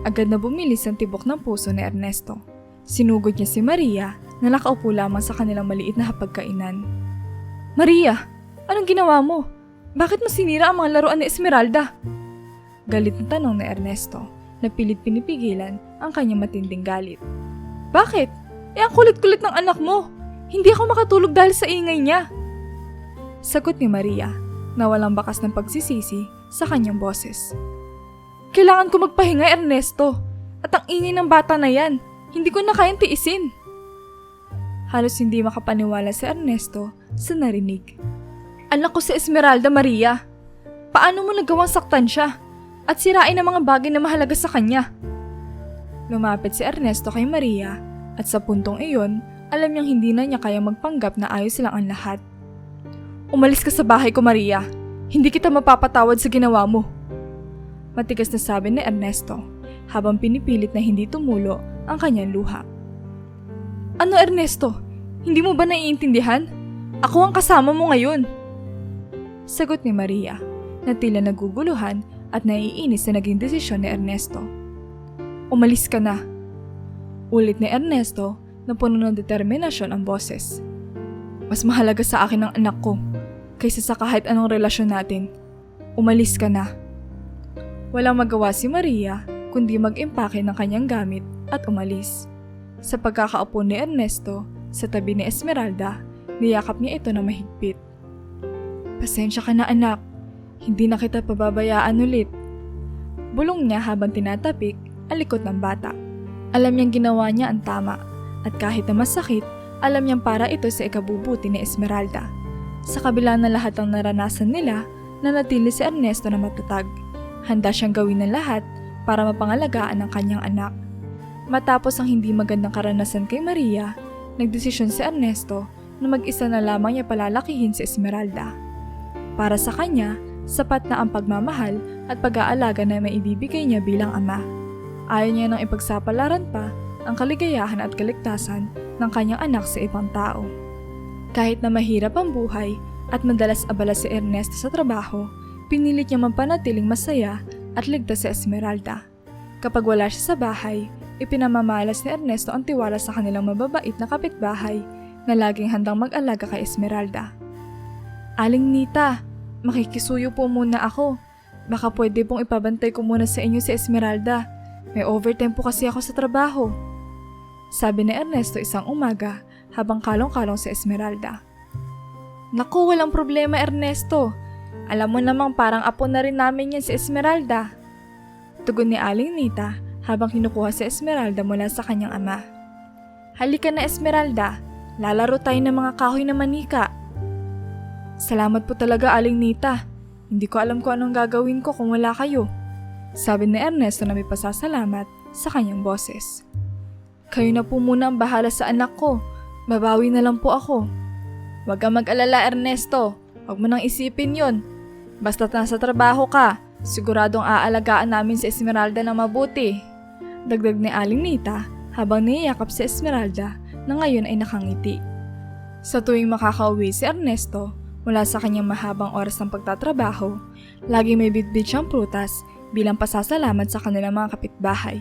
Agad na bumilis ang tibok ng puso ni Ernesto. Sinugod niya si Maria na nakaupo lamang sa kanilang maliit na hapagkainan. Maria, anong ginawa mo? Bakit mo sinira ang mga laruan ni Esmeralda? Galit na tanong ni Ernesto, na pilit pinipigilan ang kanyang matinding galit. Bakit? Ang kulit-kulit ng anak mo. Hindi ako makatulog dahil sa ingay niya. Sagot ni Maria, na walang bakas ng pagsisisi sa kanyang boses. Kailangan ko magpahinga, Ernesto. At ang ingay ng bata na yan, hindi ko na kayang tiisin. Halos hindi makapaniwala si Ernesto sa narinig. Anak ko si Esmeralda, Maria. Paano mo nagawang saktan siya at sirain ang mga bagay na mahalaga sa kanya? Lumapit si Ernesto kay Maria at sa puntong iyon, alam niyang hindi na niya kayang magpanggap na ayos silang ang lahat. Umalis ka sa bahay ko, Maria. Hindi kita mapapatawad sa ginawa mo. Matigas na sabi ni Ernesto habang pinipilit na hindi tumulo ang kanyang luha. Ano, Ernesto? Hindi mo ba naiintindihan? Ako ang kasama mo ngayon. Sagot ni Maria na tila naguguluhan at naiinis na naging desisyon ni Ernesto. Umalis ka na. Ulit ni Ernesto na puno ng determinasyon ang boses. Mas mahalaga sa akin ang anak ko kaysa sa kahit anong relasyon natin. Umalis ka na. Walang magawa si Maria kundi mag-impake ng kanyang gamit at umalis. Sa pagkakaupo ni Ernesto sa tabi ni Esmeralda, niyakap niya ito na mahigpit. Pasensya ka na anak, hindi na kita pababayaan ulit. Bulong niya habang tinatapik ang likod ng bata. Alam niyang ginawa niya ang tama at kahit na masakit, alam niyang para ito sa ikabubuti ni Esmeralda. Sa kabila ng lahat ng naranasan nila, nanatili si Ernesto na matatag. Handa siyang gawin ng lahat para mapangalagaan ang kanyang anak. Matapos ang hindi magandang karanasan kay Maria, nagdesisyon si Ernesto na mag-isa na lamang niya palalakihin si Esmeralda. Para sa kanya, sapat na ang pagmamahal at pag-aalaga na maibibigay niya bilang ama. Ayaw niya nang ipagsapalaran pa ang kaligayahan at kaligtasan ng kanyang anak sa ibang tao. Kahit na mahirap ang buhay at madalas abala si Ernesto sa trabaho, pinilit niya mampanatiling masaya at ligtas si Esmeralda. Kapag wala siya sa bahay, ipinamamalas ni Ernesto ang tiwala sa kanilang mababait na kapitbahay na laging handang mag-alaga kay Esmeralda. Aling Nita, makikisuyo po muna ako. Baka pwede pong ipabantay ko muna sa inyo si Esmeralda. May overtime po kasi ako sa trabaho. Sabi ni Ernesto isang umaga habang kalong-kalong si Esmeralda. Naku, walang problema Ernesto. Alam mo namang parang apo na rin namin yan si Esmeralda. Tugon ni Aling Nita habang kinukuha si Esmeralda mula sa kanyang ama. Halika na Esmeralda, lalaro tayo ng mga kahoy na manika. Salamat po talaga Aling Nita. Hindi ko alam kung anong gagawin ko kung wala kayo. Sabi ni Ernesto na may pasasalamat sa kanyang boses. Kayo na po muna ang bahala sa anak ko. Babawi na lang po ako. Huwag kang mag-alala Ernesto. Huwag mo nang isipin yon. Basta't nasa trabaho ka, siguradong aalagaan namin si Esmeralda na mabuti. Dagdag ni Aling Nita habang niyayakap si Esmeralda na ngayon ay nakangiti. Sa tuwing makakauwi si Ernesto mula sa kanyang mahabang oras ng pagtatrabaho, lagi may bitbit siyang prutas bilang pasasalamat sa kanilang mga kapitbahay.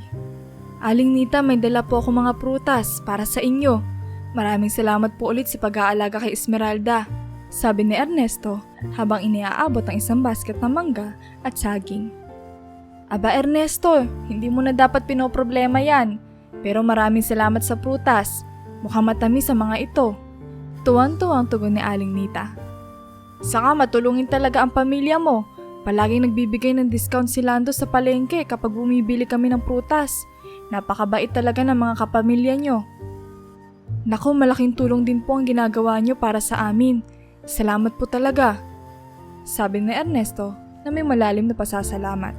Aling Nita, may dala po ako mga prutas para sa inyo. Maraming salamat po ulit sa pag-aalaga kay Esmeralda, sabi ni Ernesto habang iniaabot ang isang basket ng mangga at saging. Aba Ernesto, hindi mo na dapat pinoproblema yan. Pero maraming salamat sa prutas. Mukhang matamis sa mga ito. Tuwang-tuwang tugon ni Aling Nita. Saka matulungin talaga ang pamilya mo. Palaging nagbibigay ng discount si Lando sa palengke kapag bumibili kami ng prutas. Napakabait talaga ng mga kapamilya nyo. Naku, malaking tulong din po ang ginagawa nyo para sa amin. Salamat po talaga, sabi ni Ernesto na may malalim na pasasalamat.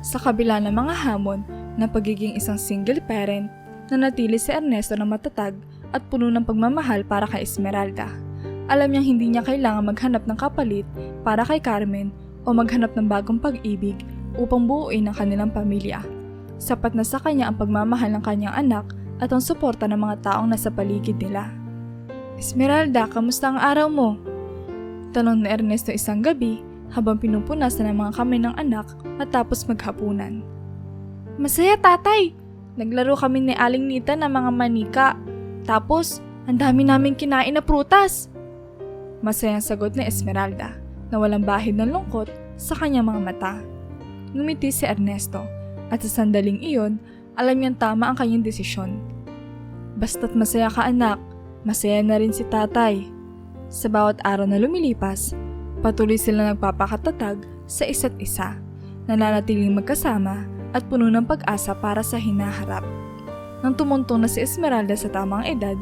Sa kabila ng mga hamon ng pagiging isang single parent, nanatili si Ernesto na matatag at puno ng pagmamahal para kay Esmeralda. Alam niyang hindi niya kailangan maghanap ng kapalit para kay Carmen o maghanap ng bagong pag-ibig upang buuin ang kanilang pamilya. Sapat na sa kanya ang pagmamahal ng kanyang anak at ang suporta ng mga taong nasa paligid nila. Esmeralda, kamusta ang araw mo? Tanong ni Ernesto isang gabi habang pinupunasan ang mga kamay ng anak matapos maghapunan. Masaya tatay! Naglaro kami ni Aling Nita ng mga manika. Tapos, ang dami naming kinain na prutas! Masayang sagot ni Esmeralda na walang bahid ng lungkot sa kanyang mga mata. Ngumiti si Ernesto at sa sandaling iyon, alam niyang tama ang kanyang desisyon. Basta't masaya ka anak, masaya na rin si tatay. Sa bawat araw na lumilipas, patuloy sila nagpapakatatag sa isa't isa, nananatiling magkasama at puno ng pag-asa para sa hinaharap. Nang tumuntong na si Esmeralda sa tamang edad,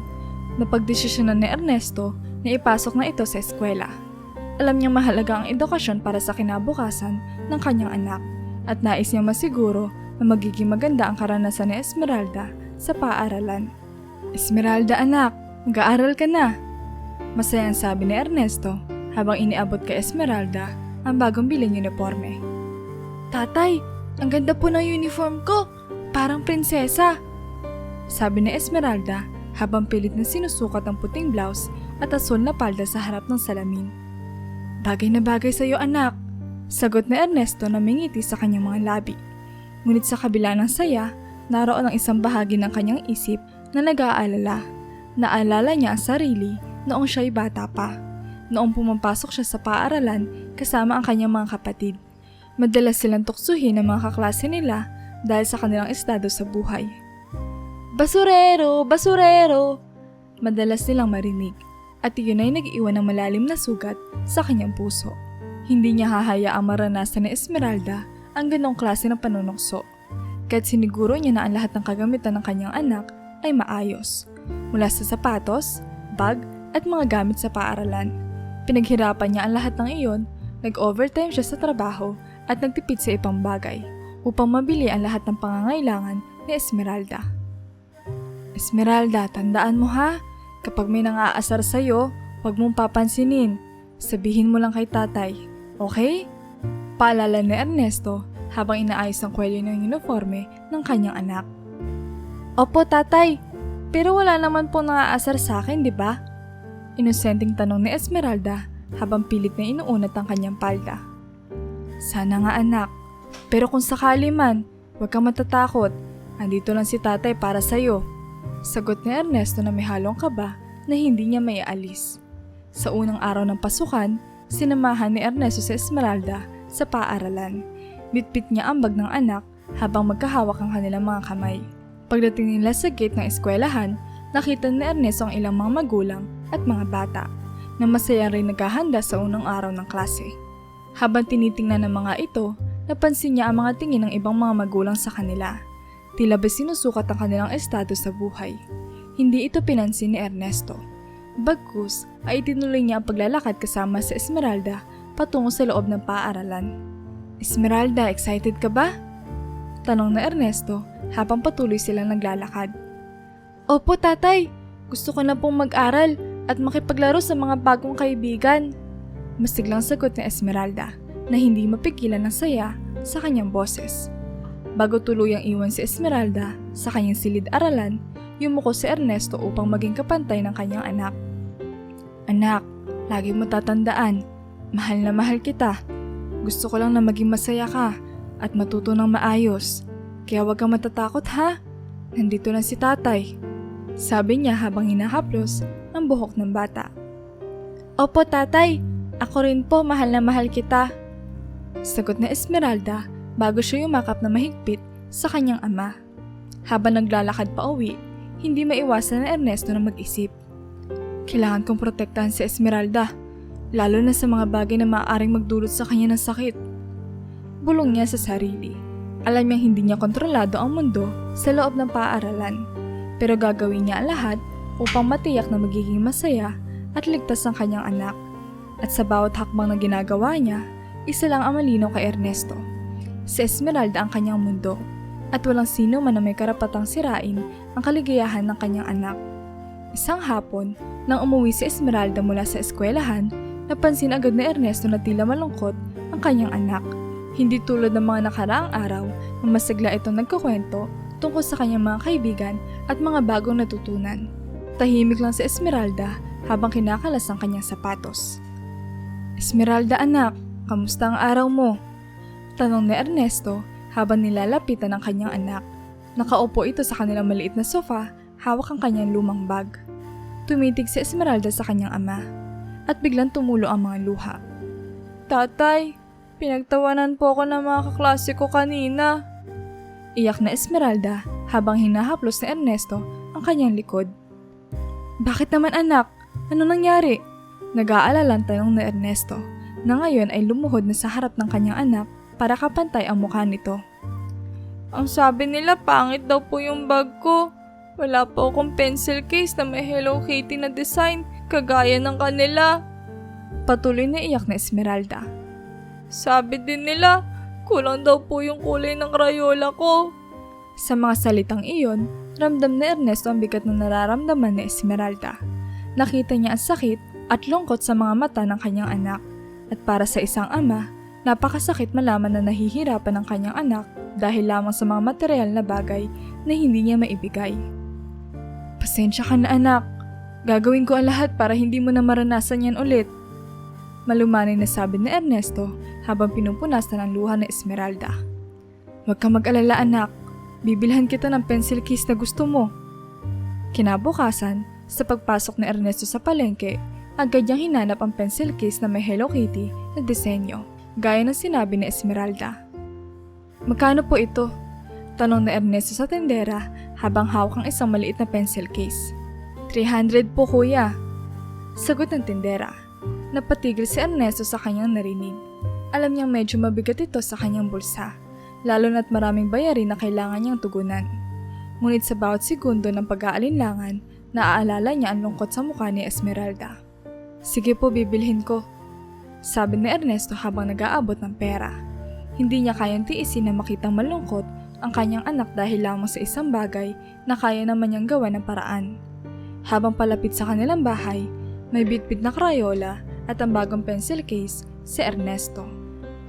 napagdesisyonan ni Ernesto na ipasok na ito sa eskwela. Alam niyang mahalaga ang edukasyon para sa kinabukasan ng kanyang anak at nais niyang masiguro na magiging maganda ang karanasan ni Esmeralda sa paaralan. Esmeralda anak, mag-aaral ka na! Masayang sabi ni Ernesto habang iniabot kay Esmeralda ang bagong biling uniforme. Tatay, ang ganda po ng uniform ko, parang prinsesa! Sabi ni Esmeralda habang pilit na sinusukat ang puting blouse at asul na palda sa harap ng salamin. Bagay na bagay sa iyo anak, sagot ni Ernesto na mingiti sa kanyang mga labi. Ngunit sa kabila ng saya, naroon ang isang bahagi ng kanyang isip na nag-aalala. Naalala niya ang sarili noong siya'y bata pa, noong pumapasok siya sa paaralan kasama ang kanyang mga kapatid. Madalas silang tuksuhin ng mga kaklase nila dahil sa kanilang estado sa buhay. Basurero! Basurero! Madalas nilang marinig at iyon ay nag-iwan ng malalim na sugat sa kanyang puso. Hindi niya hahayaang maranasan ni Esmeralda ang ganong klase ng panunukso, kahit siniguro niya na ang lahat ng kagamitan ng kanyang anak ay maayos, mula sa sapatos, bag, at mga gamit sa paaralan. Pinaghirapan niya ang lahat ng iyon, nag-overtime siya sa trabaho at nagtipid sa ibang bagay upang mabili ang lahat ng pangangailangan ni Esmeralda. Esmeralda, tandaan mo ha, kapag may nang-aasar sa'yo, huwag mong papansinin. Sabihin mo lang kay tatay, okay? Paalala ni Ernesto habang inaayos ang kwelyo ng uniforme ng kanyang anak. Opo tatay, pero wala naman po nang-aasar sa akin, di ba? Inosenteng tanong ni Esmeralda habang pilit na inuunat ang kanyang palda. Sana nga anak, pero kung sakali man, huwag kang matatakot, andito lang si tatay para sa'yo. Sagot ni Ernesto na may halong kaba na hindi niya maialis. Sa unang araw ng pasukan, sinamahan ni Ernesto si Esmeralda sa paaralan. Bitbit niya ang bag ng anak habang magkahawak ang kanilang mga kamay. Pagdating nila sa gate ng eskwelahan, nakita ni Ernesto ang ilang mga magulang at mga bata. na masaya rin naghahanda sa unang araw ng klase. Habang tinitingnan ng mga ito, napansin niya ang mga tingin ng ibang mga magulang sa kanila. Tila ba sinusukat ang kanilang estado sa buhay. Hindi ito pinansin ni Ernesto. Bagkus ay itinuloy niya ang paglalakad kasama si Esmeralda patungo sa loob ng paaralan. "Esmeralda, excited ka ba?" tanong na Ernesto habang patuloy silang naglalakad. "Opo, tatay. Gusto ko na pong mag-aral at makipaglaro sa mga bagong kaibigan." Masiglang sagot ni Esmeralda na hindi mapigilan ng saya sa kanyang boses. Bago tuluyang iwan si Esmeralda sa kanyang silid-aralan, yumuko si Ernesto upang maging kapantay ng kanyang anak. "Anak, lagi mo tatandaan, mahal na mahal kita. Gusto ko lang na maging masaya ka at matuto ng maayos. Kaya huwag kang matatakot ha. Nandito na si tatay," sabi niya habang hinahaplos ang buhok ng bata. "Opo, tatay. Ako rin po, mahal na mahal kita," sagot na Esmeralda bago siya yumakap na mahigpit sa kanyang ama. Habang naglalakad pa uwi, hindi maiwasan na Ernesto na mag-isip. Kailangan kong protektahan si Esmeralda, lalo na sa mga bagay na maaaring magdulot sa kanya ng sakit. Bulong niya sa sarili. Alam niyang hindi niya kontrolado ang mundo sa loob ng paaralan, pero gagawin niya ang lahat upang matiyak na magiging masaya at ligtas ang kanyang anak. At sa bawat hakbang na ginagawa niya, isa lang ang malinaw kay Ernesto. Si Esmeralda ang kanyang mundo, at walang sino man na may karapatang sirain ang kaligayahan ng kanyang anak. Isang hapon, nang umuwi si Esmeralda mula sa eskwelahan, napansin agad ni Ernesto na tila malungkot ang kanyang anak. Hindi tulad ng mga nakaraang araw na masigla itong nagkukwento tungkol sa kanyang mga kaibigan at mga bagong natutunan. Tahimik lang si Esmeralda habang kinakalas ang kanyang sapatos. "Esmeralda anak, kamusta ang araw mo?" tanong ni Ernesto habang nilalapitan ang kanyang anak. Nakaupo ito sa kanilang maliit na sofa, hawak ang kanyang lumang bag. Tumitig si Esmeralda sa kanyang ama at biglang tumulo ang mga luha. "Tatay, pinagtawanan po ako ng mga kaklase ko kanina," iyak na Esmeralda habang hinahaplos ni Ernesto ang kanyang likod. "Bakit naman anak? Ano nangyari?" Nag-aalalang tanong ni Ernesto na ngayon ay lumuhod na sa harap ng kanyang anak para kapantay ang mukha nito. "Ang sabi nila pangit daw po yung bag ko. Wala po akong pencil case na may Hello Kitty na design kagaya ng kanila." Patuloy na iyak na Esmeralda. "Sabi din nila, kulang daw po yung kulay ng Crayola ko." Sa mga salitang iyon, ramdam ni Ernesto ang bigat na nararamdaman ni Esmeralda. Nakita niya ang sakit at lungkot sa mga mata ng kanyang anak. At para sa isang ama, napakasakit malaman na nahihirapan ang kanyang anak dahil lamang sa mga material na bagay na hindi niya maibigay. "Pasensya ka na anak. Gagawin ko ang lahat para hindi mo na maranasan yan ulit," malumanay na sabi ni Ernesto habang pinupunasan ang luha ni Esmeralda. "Huwag kang mag-alala anak. Bibilhan kita ng pencil case na gusto mo." Kinabukasan, sa pagpasok ni Ernesto sa palengke, agad niyang hinanap ang pencil case na may Hello Kitty na disenyo, gaya ng sinabi ni Esmeralda. "Magkano po ito?" tanong ni Ernesto sa tendera habang hawak ang isang maliit na pencil case. "300 po kuya," sagot ng tendera. Napatigil si Ernesto sa kanyang narinig. Alam niyang medyo mabigat ito sa kanyang bulsa, lalo na't maraming bayarin na kailangan niyang tugunan. Ngunit sa bawat segundo ng pag-aalinlangan, naaalala niya ang lungkot sa mukha ni Esmeralda. "Sige po, bibilhin ko," sabi ni Ernesto habang nag-aabot ng pera. Hindi niya kayang tiisin na makitang malungkot ang kanyang anak dahil lamang sa isang bagay na kaya naman niyang gawa ng paraan. Habang palapit sa kanilang bahay, may bitbit na Crayola at ang bagong pencil case si Ernesto.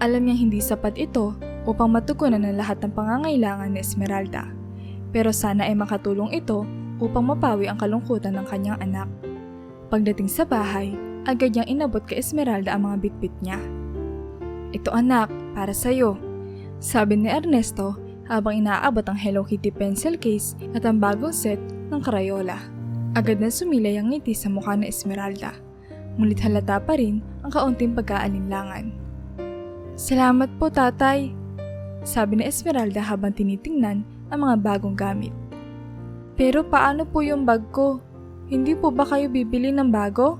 Alam niyang hindi sapat ito upang matugunan ang lahat ng pangangailangan ni Esmeralda. Pero sana ay makatulong ito upang mapawi ang kalungkutan ng kanyang anak. Pagdating sa bahay, agad niyang inabot kay Esmeralda ang mga bitbit niya. "Ito anak, para sa'yo," sabi ni Ernesto habang inaabot ang Hello Kitty pencil case at ang bagong set ng Crayola. Agad na sumilay ang ngiti sa mukha ni Esmeralda, ngunit halata pa rin ang kaunting pag-aalinlangan. "Salamat po tatay," sabi ni Esmeralda habang tinitingnan ang mga bagong gamit. "Pero paano po yung bag ko? Hindi po ba kayo bibili ng bago?"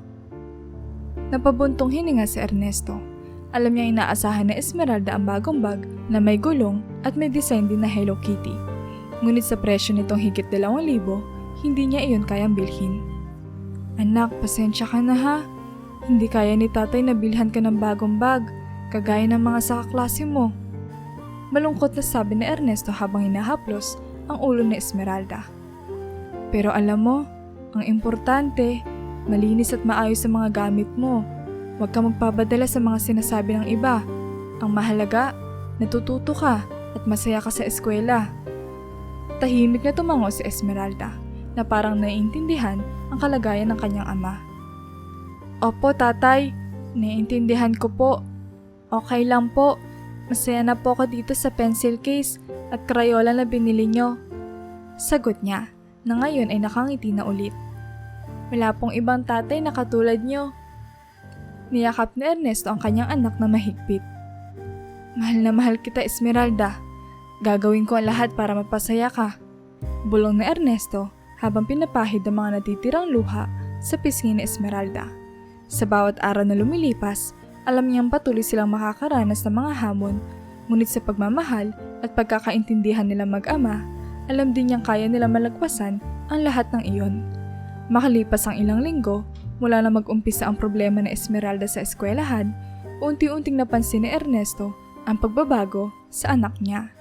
Napabuntong hininga si Ernesto. Alam niya inaasahan na Esmeralda ang bagong bag na may gulong at may design din na Hello Kitty. Ngunit sa presyo nitong higit 2,000, hindi niya iyon kayang bilhin. Anak, pasensya ka na ha. Hindi kaya ni tatay na bilhan ka ng bagong bag, kagaya ng mga sa kaklase mo. Malungkot na sabi ni Ernesto habang hinahaplos ang ulo ni Esmeralda. Pero alam mo, ang importante, malinis at maayos sa mga gamit mo. Huwag ka magpabadala sa mga sinasabi ng iba. Ang mahalaga, natututo ka at masaya ka sa eskwela. Tahimik na tumango si Esmeralda na parang naiintindihan ang kalagayan ng kanyang ama. Opo tatay, naiintindihan ko po. Okay lang po, masaya na po ako dito sa pencil case at crayola na binili nyo. Sagot niya na ngayon ay nakangiti na ulit. Wala pong ibang tatay na katulad nyo. Niyakap ni Ernesto ang kanyang anak na mahigpit. Mahal na mahal kita, Esmeralda. Gagawin ko ang lahat para mapasaya ka. Bulong ni Ernesto habang pinapahid ang mga natitirang luha sa pisngi ni Esmeralda. Sa bawat araw na lumilipas, alam niyang patuloy silang makakaranas ng mga hamon, ngunit sa pagmamahal at pagkakaintindihan nila mag-ama, alam din niyang kaya nila malagpasan ang lahat ng iyon. Makalipas ang ilang linggo, mula na mag-umpisa ang problema ni Esmeralda sa eskwelahan, unti-unting napansin ni Ernesto ang pagbabago sa anak niya.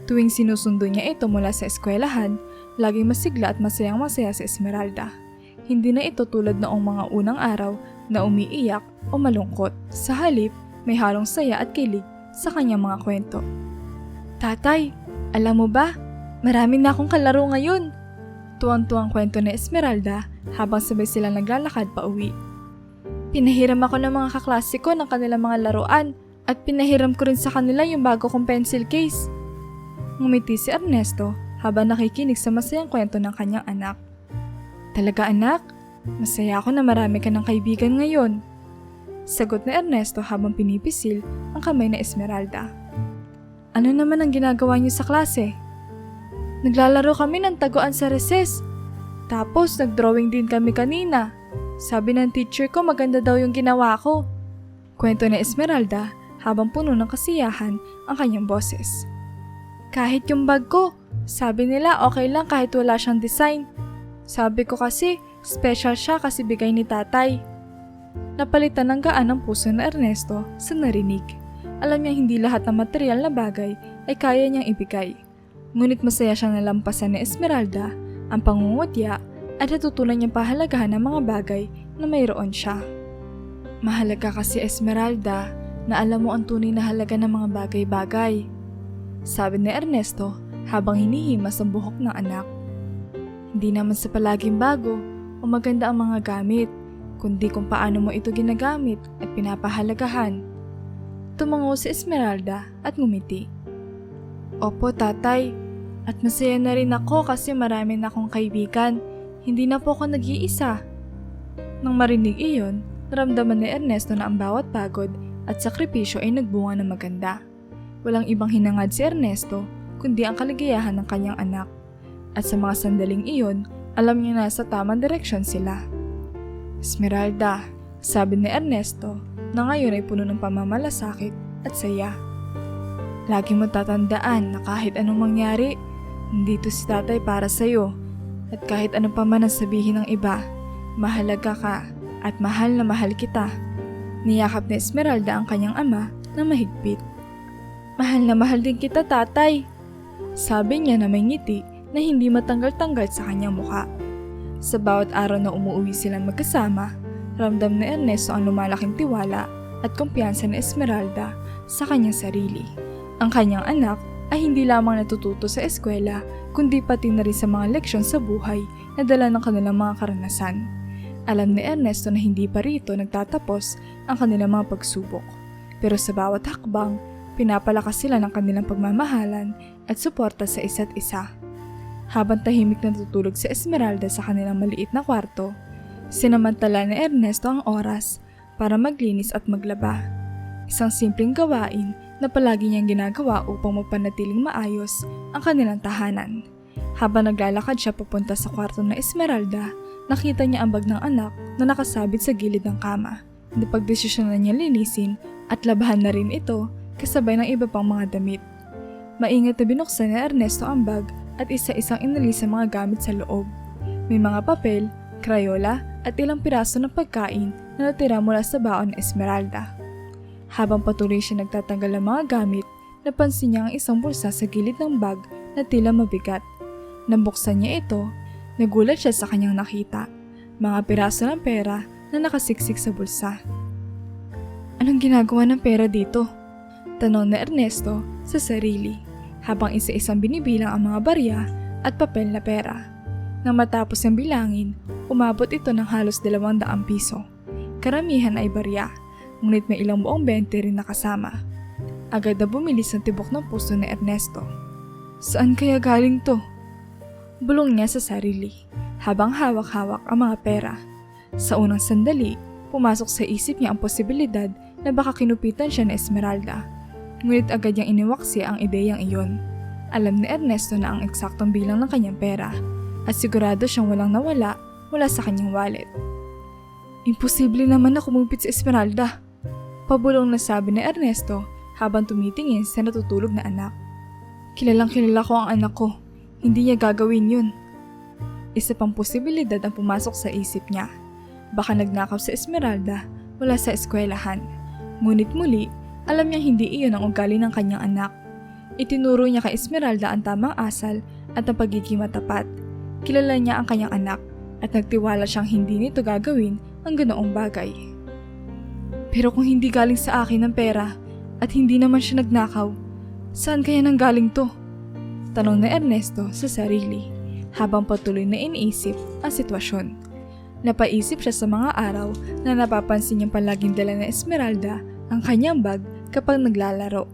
Tuwing sinusundo niya ito mula sa eskwelahan, laging masigla at masayang-masaya si Esmeralda. Hindi na ito tulad noong mga unang araw na umiiyak o malungkot. Sa halip, may halong saya at kilig sa kanyang mga kwento. Tatay, alam mo ba? Marami na akong kalaro ngayon. Tuwang-tuwang kwento ni Esmeralda habang sabay silang naglalakad pa uwi. Pinahiram ako ng mga kaklase ko ng kanilang mga laruan at pinahiram ko rin sa kanila yung bago kong pencil case. Ngumiti si Ernesto habang nakikinig sa masayang kwento ng kanyang anak. Talaga anak? Masaya ako na marami ka ng kaibigan ngayon. Sagot ni Ernesto habang pinipisil ang kamay na Esmeralda. Ano naman ang ginagawa niyo sa klase? Naglalaro kami ng taguan sa recess. Tapos nagdrawing din kami kanina. Sabi ng teacher ko maganda daw yung ginawa ko. Kwento ni Esmeralda habang puno ng kasiyahan ang kanyang boses. Kahit yung bag ko, sabi nila okay lang kahit wala siyang design. Sabi ko kasi, special siya kasi bigay ni tatay. Napalitan ng gaan ang puso na Ernesto sa narinig. Alam niya hindi lahat ng material na bagay ay kaya niyang ibigay. Ngunit masaya siyang nalampasan ni Esmeralda ang pangungutya at natutunan niyang pahalagahan ng mga bagay na mayroon siya. Mahalaga kasi Esmeralda na alam mo ang tunay na halaga ng mga bagay-bagay. Sabi ni Ernesto habang hinihimas ang buhok ng anak. Hindi naman sa palaging bago o maganda ang mga gamit, kundi kung paano mo ito ginagamit at pinapahalagahan. Tumango si Esmeralda at ngumiti. Opo tatay, at masaya na rin ako kasi marami na akong kaibigan, hindi na po ako nag-iisa. Nang marinig iyon, naramdaman ni Ernesto na ang bawat pagod at sakripisyo ay nagbunga ng maganda. Walang ibang hinangad si Ernesto kundi ang kaligayahan ng kanyang anak. At sa mga sandaling iyon, alam niya na sa tamang direksyon sila. Esmeralda, sabi ni Ernesto na ngayon ay puno ng pamamalasakit at saya. Lagi mo tatandaan na kahit anong mangyari, nandito si tatay para sa'yo. At kahit ano pa man ang sabihin ng iba, mahalaga ka at mahal na mahal kita. Niyakap ni Esmeralda ang kanyang ama na mahigpit. Mahal na mahal din kita tatay. Sabi niya na may ngiti na hindi matanggal-tanggal sa kanyang mukha. Sa bawat araw na umuwi silang magkasama, ramdam ni Ernesto ang lumalaking tiwala at kumpiyansa ni Esmeralda sa kanyang sarili. Ang kanyang anak ay hindi lamang natututo sa eskwela, kundi pati na rin sa mga leksyon sa buhay na dala ng kanilang mga karanasan. Alam ni Ernesto na hindi pa rito nagtatapos ang kanilang mga pagsubok. Pero sa bawat hakbang, pinapalakas sila ng kanilang pagmamahalan at suporta sa isa't isa. Habang tahimik na tutulog si Esmeralda sa kanilang maliit na kwarto, sinamantala ni Ernesto ang oras para maglinis at maglaba. Isang simpleng gawain na palagi niyang ginagawa upang mapanatiling maayos ang kanilang tahanan. Habang naglalakad siya papunta sa kwarto ng Esmeralda, nakita niya ang bag ng anak na nakasabit sa gilid ng kama. Napagdesisyon na niya linisin at labahan na rin ito kasabay ng iba pang mga damit. Maingat na binuksan ni Ernesto ang bag at isa-isang inalis ang mga gamit sa loob. May mga papel, krayola at ilang piraso ng pagkain na natira mula sa baon ni Esmeralda. Habang patuloy siya nagtatanggal ng mga gamit, napansin niya ang isang bulsa sa gilid ng bag na tila mabigat. Nang buksan niya ito, nagulat siya sa kanyang nakita. Mga piraso ng pera na nakasiksik sa bulsa. Anong ginagawa ng pera dito? Tanong ni Ernesto sa sarili habang isa-isang binibilang ang mga barya at papel na pera. Nang matapos niyang bilangin, umabot ito ng halos 200 piso. Karamihan ay barya, ngunit may ilang buong 20 rin nakasama. Agad na bumilis ang tibok ng puso ni Ernesto. Saan kaya galing to? Bulong niya sa sarili habang hawak-hawak ang mga pera. Sa unang sandali, pumasok sa isip niya ang posibilidad na baka kinupitan siya ni Esmeralda. Ngunit agad niyang iniwaksi ang ideyang iyon. Alam ni Ernesto na ang eksaktong bilang ng kanyang pera at sigurado siyang walang nawala mula sa kanyang wallet. Imposible naman na kumupit si Esmeralda, pabulong na sabi ni Ernesto habang tumitingin sa natutulog na anak. Kilalang kilala ko ang anak ko, hindi niya gagawin yun. Isa pang posibilidad ang pumasok sa isip niya. Baka nagnakaw si Esmeralda mula sa eskwelahan. Ngunit muli, alam niyang hindi iyon ang ugali ng kanyang anak. Itinuro niya kay Esmeralda ang tamang asal at ang pagiging matapat. Kilala niya ang kanyang anak at nagtiwala siyang hindi nito gagawin ang ganoong bagay. Pero kung hindi galing sa akin ang pera at hindi naman siya nagnakaw, saan kaya nanggaling to? Tanong ni Ernesto sa sarili habang patuloy na iniisip ang sitwasyon. Napaisip siya sa mga araw na napapansin niyang palaging dala na Esmeralda ang kanyang bag kapag naglalaro.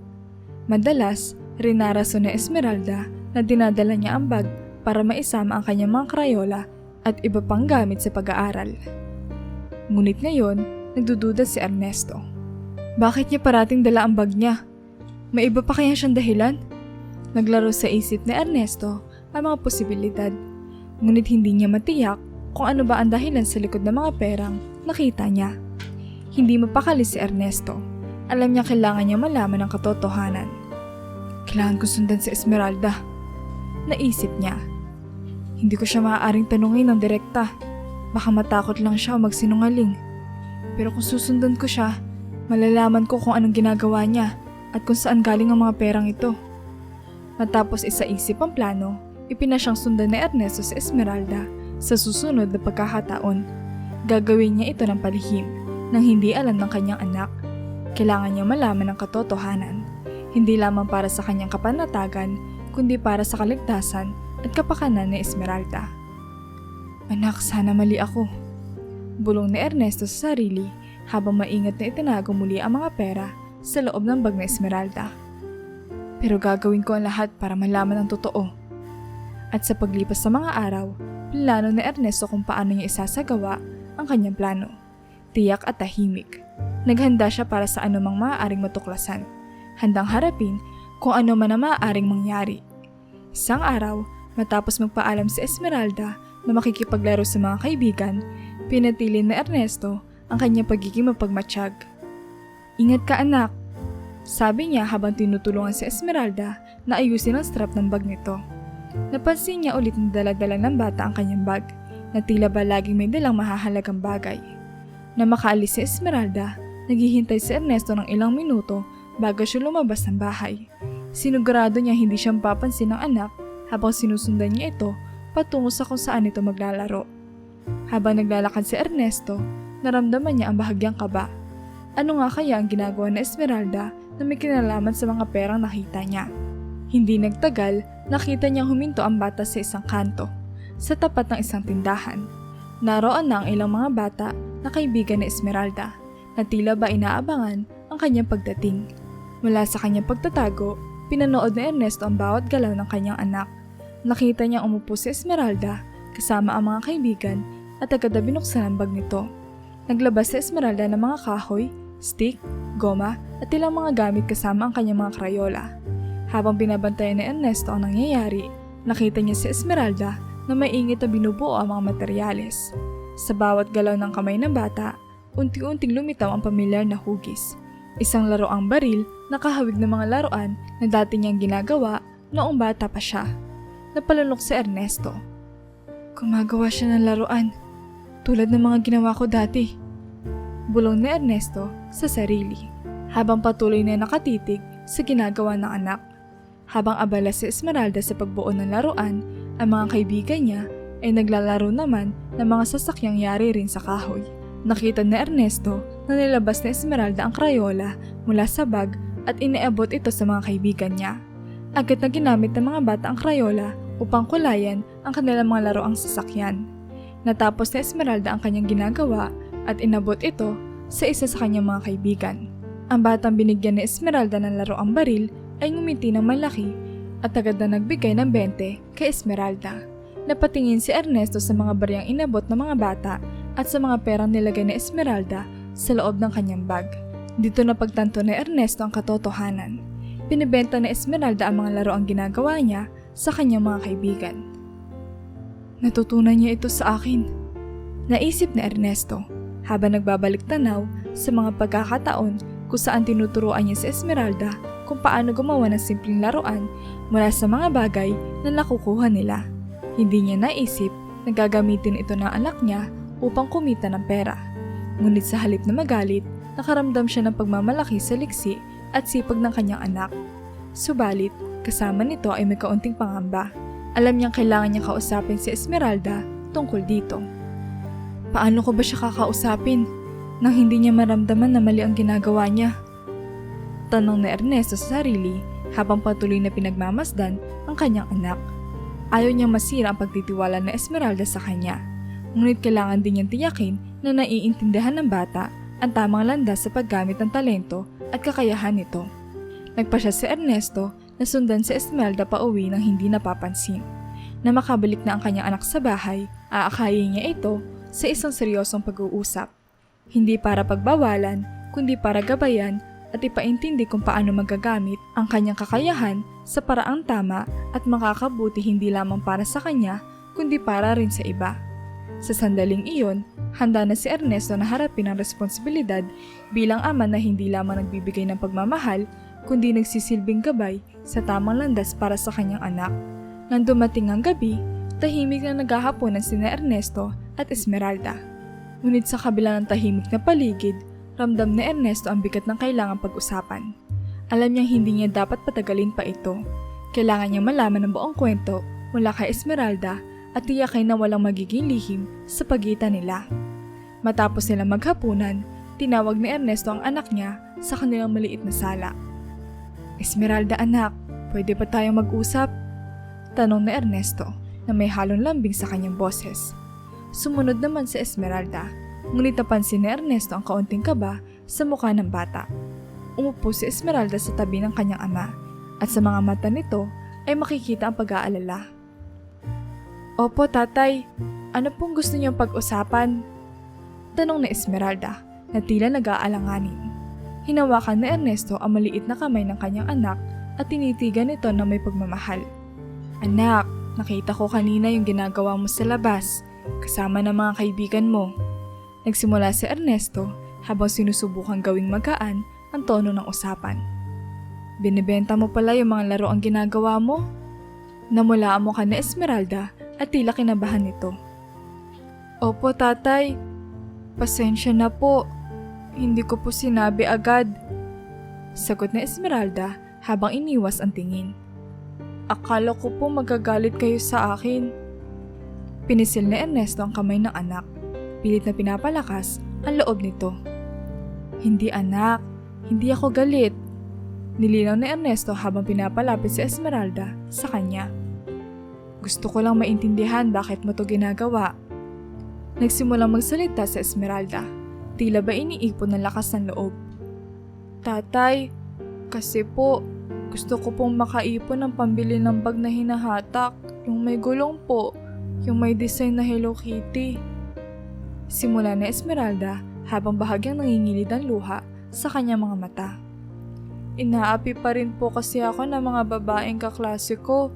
Madalas, rinarason ni Esmeralda na dinadala niya ang bag para maisama ang kanyang mga krayola at iba pang gamit sa pag-aaral. Ngunit ngayon, nagdududa si Ernesto. Bakit niya parating dala ang bag niya? May iba pa kaya siyang dahilan? Naglaro sa isip ni Ernesto ang mga posibilidad. Ngunit hindi niya matiyak kung ano ba ang dahilan sa likod ng mga perang nakita niya. Hindi mapakali si Ernesto. Alam niya kailangan niya malaman ang katotohanan. Kailangan ko sundan si Esmeralda. Naisip niya. Hindi ko siya maaaring tanungin ng direkta. Baka matakot lang siya o magsinungaling. Pero kung susundan ko siya, malalaman ko kung anong ginagawa niya at kung saan galing ang mga perang ito. Matapos isaisip ang plano, ipinasyang sundan ni Ernesto si Esmeralda sa susunod na pagkakataon. Gagawin niya ito ng palihim nang hindi alam ng kanyang anak. Kailangan niya malaman ang katotohanan, hindi lamang para sa kanyang kapanatagan, kundi para sa kaligtasan at kapakanan ni Esmeralda. Anak, sana mali ako. Bulong ni Ernesto sa sarili habang maingat na itinago muli ang mga pera sa loob ng bag ni Esmeralda. Pero gagawin ko ang lahat para malaman ang totoo. At sa paglipas sa mga araw, plano ni Ernesto kung paano niya isasagawa ang kanyang plano. Tiyak at tahimik. Naghanda siya para sa anumang maaaring matuklasan. Handang harapin kung ano man ang maaaring mangyari. Isang araw, matapos magpaalam si Esmeralda na makikipaglaro sa mga kaibigan, pinatili ni Ernesto ang kanyang pagiging mapagmatsyag. Ingat ka anak, sabi niya habang tinutulungan si Esmeralda na ayusin ang strap ng bag nito. Napansin niya ulit na dala-dala ng bata ang kanyang bag na tila ba laging may dalang mahahalagang bagay. Na makaalis si Esmeralda, naghihintay si Ernesto ng ilang minuto bago siya lumabas ng bahay. Sinigurado niya hindi siya mapapansin ng anak habang sinusundan niya ito patungo sa kung saan ito maglalaro. Habang naglalakad si Ernesto, naramdaman niya ang bahagyang kaba. Ano nga kaya ang ginagawa ni Esmeralda na may kinalaman sa mga perang nakita niya? Hindi nagtagal, nakita niyang huminto ang bata sa isang kanto, sa tapat ng isang tindahan. Naroon na ang ilang mga bata na kaibigan ni Esmeralda, na tila ba inaabangan ang kanyang pagdating. Mula sa kanyang pagtatago, pinanood ni Ernesto ang bawat galaw ng kanyang anak. Nakita niyang umupo si Esmeralda kasama ang mga kaibigan at agad na binuksan ang bag nito. Naglabas si Esmeralda ng mga kahoy, stick, goma at ilang mga gamit kasama ang kanyang mga krayola. Habang binabantayan ni Ernesto ang nangyayari, nakita niya si Esmeralda na maingit na binubuo ang mga materyales. Sa bawat galaw ng kamay ng bata, unti-unting lumitaw ang pamilyar na hugis. Isang laroang baril na kahawig ng mga laruan na dati niyang ginagawa noong bata pa siya. Napalunok si Ernesto. Gumagawa siya ng laruan, tulad ng mga ginawa ko dati. Bulong ni Ernesto sa sarili, habang patuloy na nakatitig sa ginagawa ng anak. Habang abala si Esmeralda sa pagbuo ng laruan, ang mga kaibigan niya ay naglalaro naman ng mga sasakyang yari rin sa kahoy. Nakita ni Ernesto na nilabas ni Esmeralda ang Crayola mula sa bag at iniabot ito sa mga kaibigan niya. Agad na ginamit ng mga bata ang Crayola upang kulayan ang kanilang mga laroang sasakyan. Natapos ni Esmeralda ang kanyang ginagawa at inabot ito sa isa sa kanyang mga kaibigan. Ang batang binigyan ni Esmeralda ng laroang baril ay ngumiti ng malaki at agad na nagbigay ng 20 kay Esmeralda. Napatingin si Ernesto sa mga bariyang inabot ng mga bata at sa mga perang nilagay ni Esmeralda sa loob ng kanyang bag. Dito napagtanto ni Ernesto ang katotohanan. Binibenta ni Esmeralda ang mga laroang ginagawa niya sa kanyang mga kaibigan. Natutunan niya ito sa akin, naisip ni Ernesto habang nagbabalik tanaw sa mga pagkakataon kung saan tinuturuan niya si Esmeralda kung paano gumawa ng simpleng laruan mula sa mga bagay na nakukuha nila. Hindi niya naisip na gagamitin ito ng anak niya upang kumita ng pera. Ngunit sa halip na magalit, nakaramdam siya ng pagmamalaki sa liksi at sipag ng kanyang anak. Subalit, kasama nito ay may kaunting pangamba. Alam niyang kailangan niya kausapin si Esmeralda tungkol dito. Paano ko ba siya kakausapin nang hindi niya maramdaman na mali ang ginagawa niya? Tanong ni Ernesto sa sarili habang patuloy na pinagmamasdan ang kanyang anak. Ayaw niyang masira ang pagtitiwala ng Esmeralda sa kanya. Ngunit kailangan din niyang tiyakin na naiintindihan ng bata ang tamang landas sa paggamit ng talento at kakayahan nito. Nagpa siya si Ernesto na sundan si Esmeralda pa uwi nang hindi napapansin. Na makabalik na ang kanyang anak sa bahay, aakayin niya ito sa isang seryosong pag-uusap. Hindi para pagbawalan, kundi para gabayan at ipaintindi kung paano magagamit ang kanyang kakayahan sa paraang tama at makakabuti hindi lamang para sa kanya, kundi para rin sa iba. Sa sandaling iyon, handa na si Ernesto na harapin ang responsibilidad bilang ama na hindi lamang nagbibigay ng pagmamahal, kundi nagsisilbing gabay sa tamang landas para sa kanyang anak. Nang dumating ang gabi, tahimik na naghahaponan sina Ernesto at Esmeralda. Ngunit sa kabila ng tahimik na paligid, ramdam ni Ernesto ang bigat ng kailangang pag-usapan. Alam niyang hindi niya dapat patagalin pa ito. Kailangan niya malaman ang buong kwento mula kay Esmeralda at tiyakin na walang magiging lihim sa pagitan nila. Matapos nilang maghapunan, tinawag ni Ernesto ang anak niya sa kanilang maliit na sala. Esmeralda anak, pwede ba tayong mag-usap? Tanong ni Ernesto na may halong lambing sa kanyang boses. Sumunod naman si Esmeralda, ngunit napansin ni Ernesto ang kaunting kaba sa mukha ng bata. Umupo si Esmeralda sa tabi ng kanyang ama at sa mga mata nito ay makikita ang pag-aalala. Opo tatay, ano pong gusto niyong pag-usapan? Tanong ni Esmeralda na tila nag-aalanganin. Hinawakan ni Ernesto ang maliit na kamay ng kanyang anak at tinitigan ito na may pagmamahal. Anak, nakita ko kanina yung ginagawa mo sa labas, kasama ng mga kaibigan mo. Nagsimula si Ernesto habang sinusubukang gawing magaan ang tono ng usapan. Binibenta mo pala yung mga laro ang ginagawa mo? Namula mo ka ni Esmeralda at tila kinabahan nito. Opo tatay, pasensya na po. Hindi ko po sinabi agad. Sagot ni Esmeralda habang iniwas ang tingin. Akala ko po magagalit kayo sa akin. Pinisil ni Ernesto ang kamay ng anak. Pilit na pinapalakas ang loob nito. Hindi anak, hindi ako galit. Nilinaw ni Ernesto habang pinapalapit si Esmeralda sa kanya. Gusto ko lang maintindihan bakit mo to ginagawa. Nagsimulang magsalita si Esmeralda. Tila ba iniipon ng lakas ng loob. Tatay, kasi po, gusto ko pong makaipon ng pambili ng bag na hinahatak, yung may gulong po, yung may design na Hello Kitty. Simula na Esmeralda habang bahagyang nangingilid ang luha sa kanyang mga mata. Inaapi pa rin po kasi ako ng mga babaeng kaklase ko.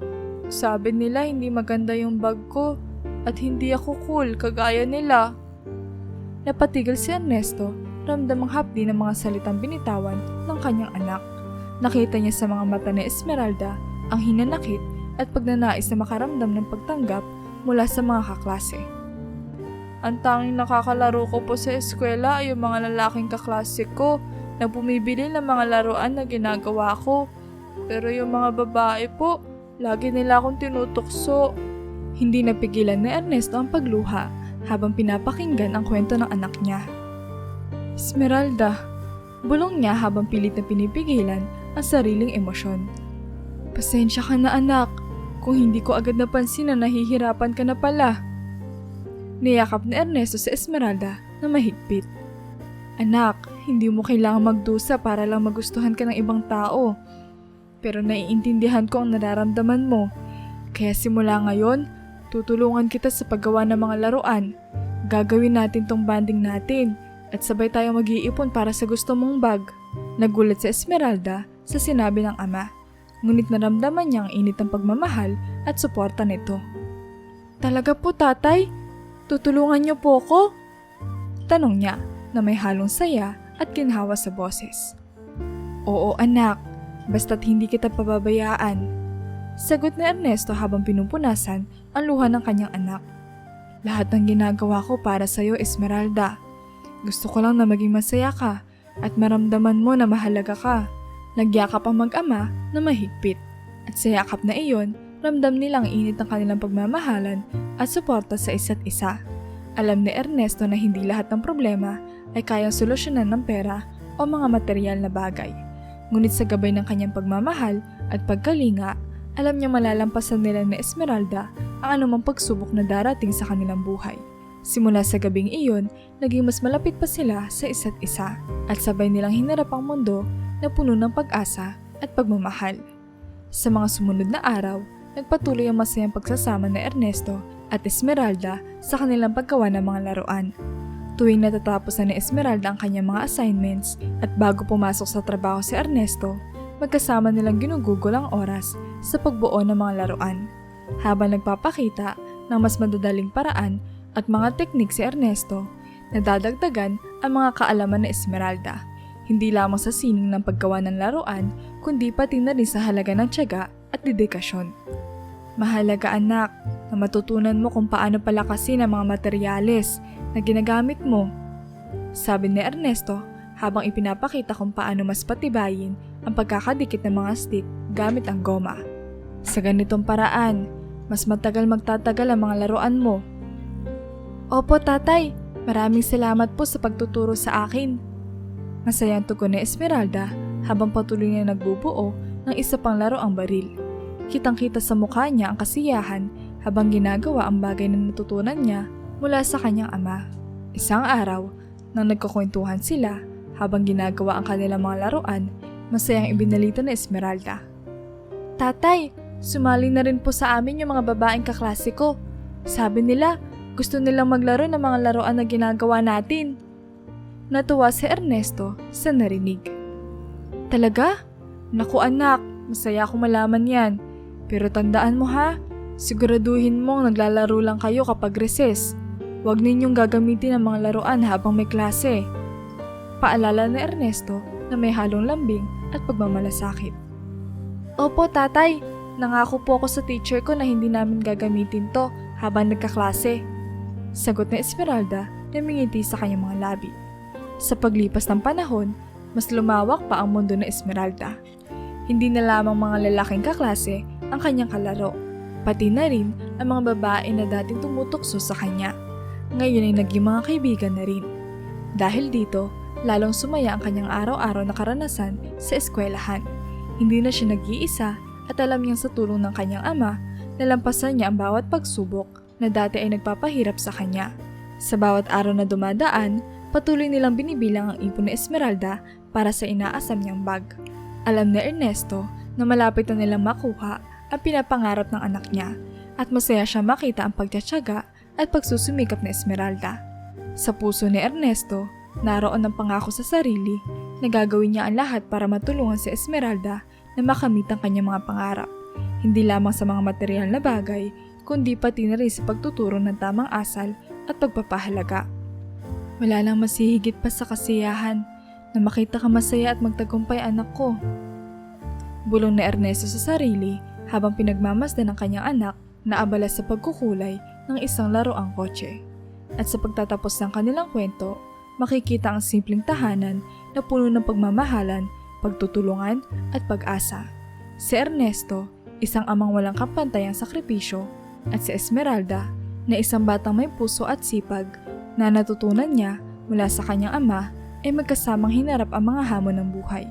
Sabi nila hindi maganda yung bag ko at hindi ako cool kagaya nila. napatigil si Ernesto, ramdamang hapdi ng mga salitang binitawan ng kanyang anak. Nakita niya sa mga mata ni Esmeralda ang hinanakit at pagnanais na makaramdam ng pagtanggap mula sa mga kaklase. Ang tanging nakakalaro ko po sa eskwela ay yung mga lalaking kaklase ko na bumibili ng mga laruan na ginagawa ko. Pero yung mga babae po, lagi nila akong tinutukso. Hindi napigilan ni Ernesto ang pagluha habang pinapakinggan ang kwento ng anak niya. Esmeralda, bulong niya habang pilit na pinipigilan ang sariling emosyon. Pasensya ka na anak, kung hindi ko agad napansin na nahihirapan ka na pala. Niyakap ni Ernesto si Esmeralda na mahigpit. Anak, hindi mo kailangang magdusa para lang magustuhan ka ng ibang tao. Pero naiintindihan ko ang nararamdaman mo. Kaya simula ngayon, tutulungan kita sa paggawa ng mga laruan. Gagawin natin tong banding natin at sabay tayong mag-iipon para sa gusto mong bag. Nagulat si Esmeralda sa sinabi ng ama. Ngunit naramdaman niya ang init ng pagmamahal at suporta nito. Talaga po tatay? Tutulungan niyo po ko? Tanong niya na may halong saya at ginhawa sa boses. Oo anak, basta't hindi kita pababayaan. Sagot ni Ernesto habang pinupunasan ang luha ng kanyang anak. Lahat ng ginagawa ko para sa iyo, Esmeralda. Gusto ko lang na maging masaya ka at maramdaman mo na mahalaga ka. Nagyakap ang mag-ama na mahigpit. At sa yakap na iyon, ramdam nilang init ng kanilang pagmamahalan at suporta sa isa't isa. Alam ni Ernesto na hindi lahat ng problema ay kayang solusyonan ng pera o mga material na bagay. Ngunit sa gabay ng kanyang pagmamahal at pagkalinga, alam niya malalampasan nila ni Esmeralda ang anumang pagsubok na darating sa kanilang buhay. Simula sa gabing iyon, naging mas malapit pa sila sa isa't isa at sabay nilang hinarap ang mundo na puno ng pag-asa at pagmamahal. Sa mga sumunod na araw, nagpatuloy ang masayang pagsasama ni Ernesto at Esmeralda sa kanilang paggawa ng mga laruan. Tuwing natatapos na ni Esmeralda ang kanyang mga assignments at bago pumasok sa trabaho si Ernesto, magkasama nilang ginugugol ang oras sa pagbuo ng mga laruan. Habang nagpapakita ng mas madadaling paraan at mga teknik si Ernesto, nadadagdagan ang mga kaalaman ni Esmeralda. Hindi lamang sa sining ng paggawa ng laruan, kundi pati na rin sa halaga ng tiyaga at dedikasyon. Mahalaga anak, na matutunan mo kung paano palakasin ang mga materyales na ginagamit mo. Sabi ni Ernesto habang ipinapakita kung paano mas patibayin ang pagkakadikit ng mga stick gamit ang goma. Sa ganitong paraan, mas matagal magtatagal ang mga laruan mo. Opo tatay, maraming salamat po sa pagtuturo sa akin. Masayang tugon ni Esmeralda habang patuloy na nagbubuo ng isa pang laro ang baril. Kitang-kita sa mukha niya ang kasiyahan habang ginagawa ang bagay na natutunan niya mula sa kanyang ama. Isang araw, nang nagkukwentuhan sila habang ginagawa ang kanilang mga laruan, masayang ibinalita ni Esmeralda. Tatay, sumali na rin po sa amin yung mga babaeng kaklase ko. Sabi nila, gusto nilang maglaro ng mga laruan na ginagawa natin. Natuwa si Ernesto sa narinig. Talaga? Naku anak, masaya akong malaman yan. Pero tandaan mo ha, siguraduhin mong naglalaro lang kayo kapag recess. Huwag ninyong gagamitin ang mga laruan habang may klase. Paalala ni Ernesto na may halong lambing at pagmamalasakit. Opo tatay, nangako po ako sa teacher ko na hindi namin gagamitin to habang nagkaklase. Sagot ni Esmeralda na mingiti sa kanyang mga labi. Sa paglipas ng panahon, mas lumawak pa ang mundo ni Esmeralda. Hindi na lamang mga lalaking kaklase ang kanyang kalaro, pati na rin ang mga babae na dating tumutukso sa kanya. Ngayon ay naging mga kaibigan na rin. Dahil dito, lalong sumaya ang kanyang araw-araw na karanasan sa eskwelahan. Hindi na siya nag-iisa at alam niyang sa tulong ng kanyang ama, nalampasan niya ang bawat pagsubok na dati ay nagpapahirap sa kanya. Sa bawat araw na dumadaan, patuloy nilang binibilang ang ipon ni Esmeralda para sa inaasam niyang bag. Alam ni Ernesto na malapit na nilang makuha ang pinapangarap ng anak niya at masaya siya makita ang pagtyatsyaga at pagsusumikap ni Esmeralda. Sa puso ni Ernesto, naroon ang pangako sa sarili na gagawin niya ang lahat para matulungan si Esmeralda na makamit ang kanyang mga pangarap. Hindi lamang sa mga material na bagay, kundi pati na rin sa pagtuturo ng tamang asal at pagpapahalaga. Wala lang masihigit pa sa kasiyahan na makita ka masaya at magtagumpay anak ko. Bulong ni Ernesto sa sarili habang pinagmamasdan ng kanyang anak na abala sa pagkukulay ng isang laruang kotse. At sa pagtatapos ng kanilang kwento, makikita ang simpleng tahanan na puno ng pagmamahalan, pagtutulungan at pag-asa. Si Ernesto, isang amang walang kapantayang sakripisyo, at si Esmeralda, na isang batang may puso at sipag na natutunan niya mula sa kanyang ama ay magkasamang hinarap ang mga hamon ng buhay.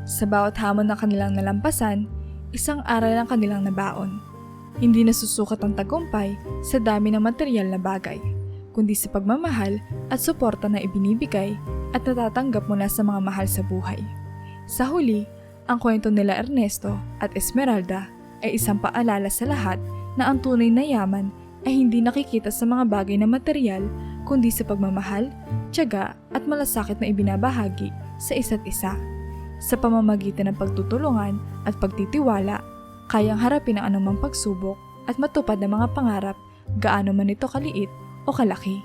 Sa bawat hamon na kanilang nalampasan, isang aral ang kanilang nabaon. Hindi nasusukat ang tagumpay sa dami ng material na bagay, kundi sa pagmamahal at suporta na ibinibigay at natatanggap mula sa mga mahal sa buhay. Sa huli, ang kwento nila Ernesto at Esmeralda ay isang paalala sa lahat na ang tunay na yaman ay hindi nakikita sa mga bagay na material kundi sa pagmamahal, tiyaga at malasakit na ibinabahagi sa isa't isa. Sa pamamagitan ng pagtutulungan at pagtitiwala, kayang harapin ang anumang pagsubok at matupad ang mga pangarap gaano man ito kaliit o kalaki.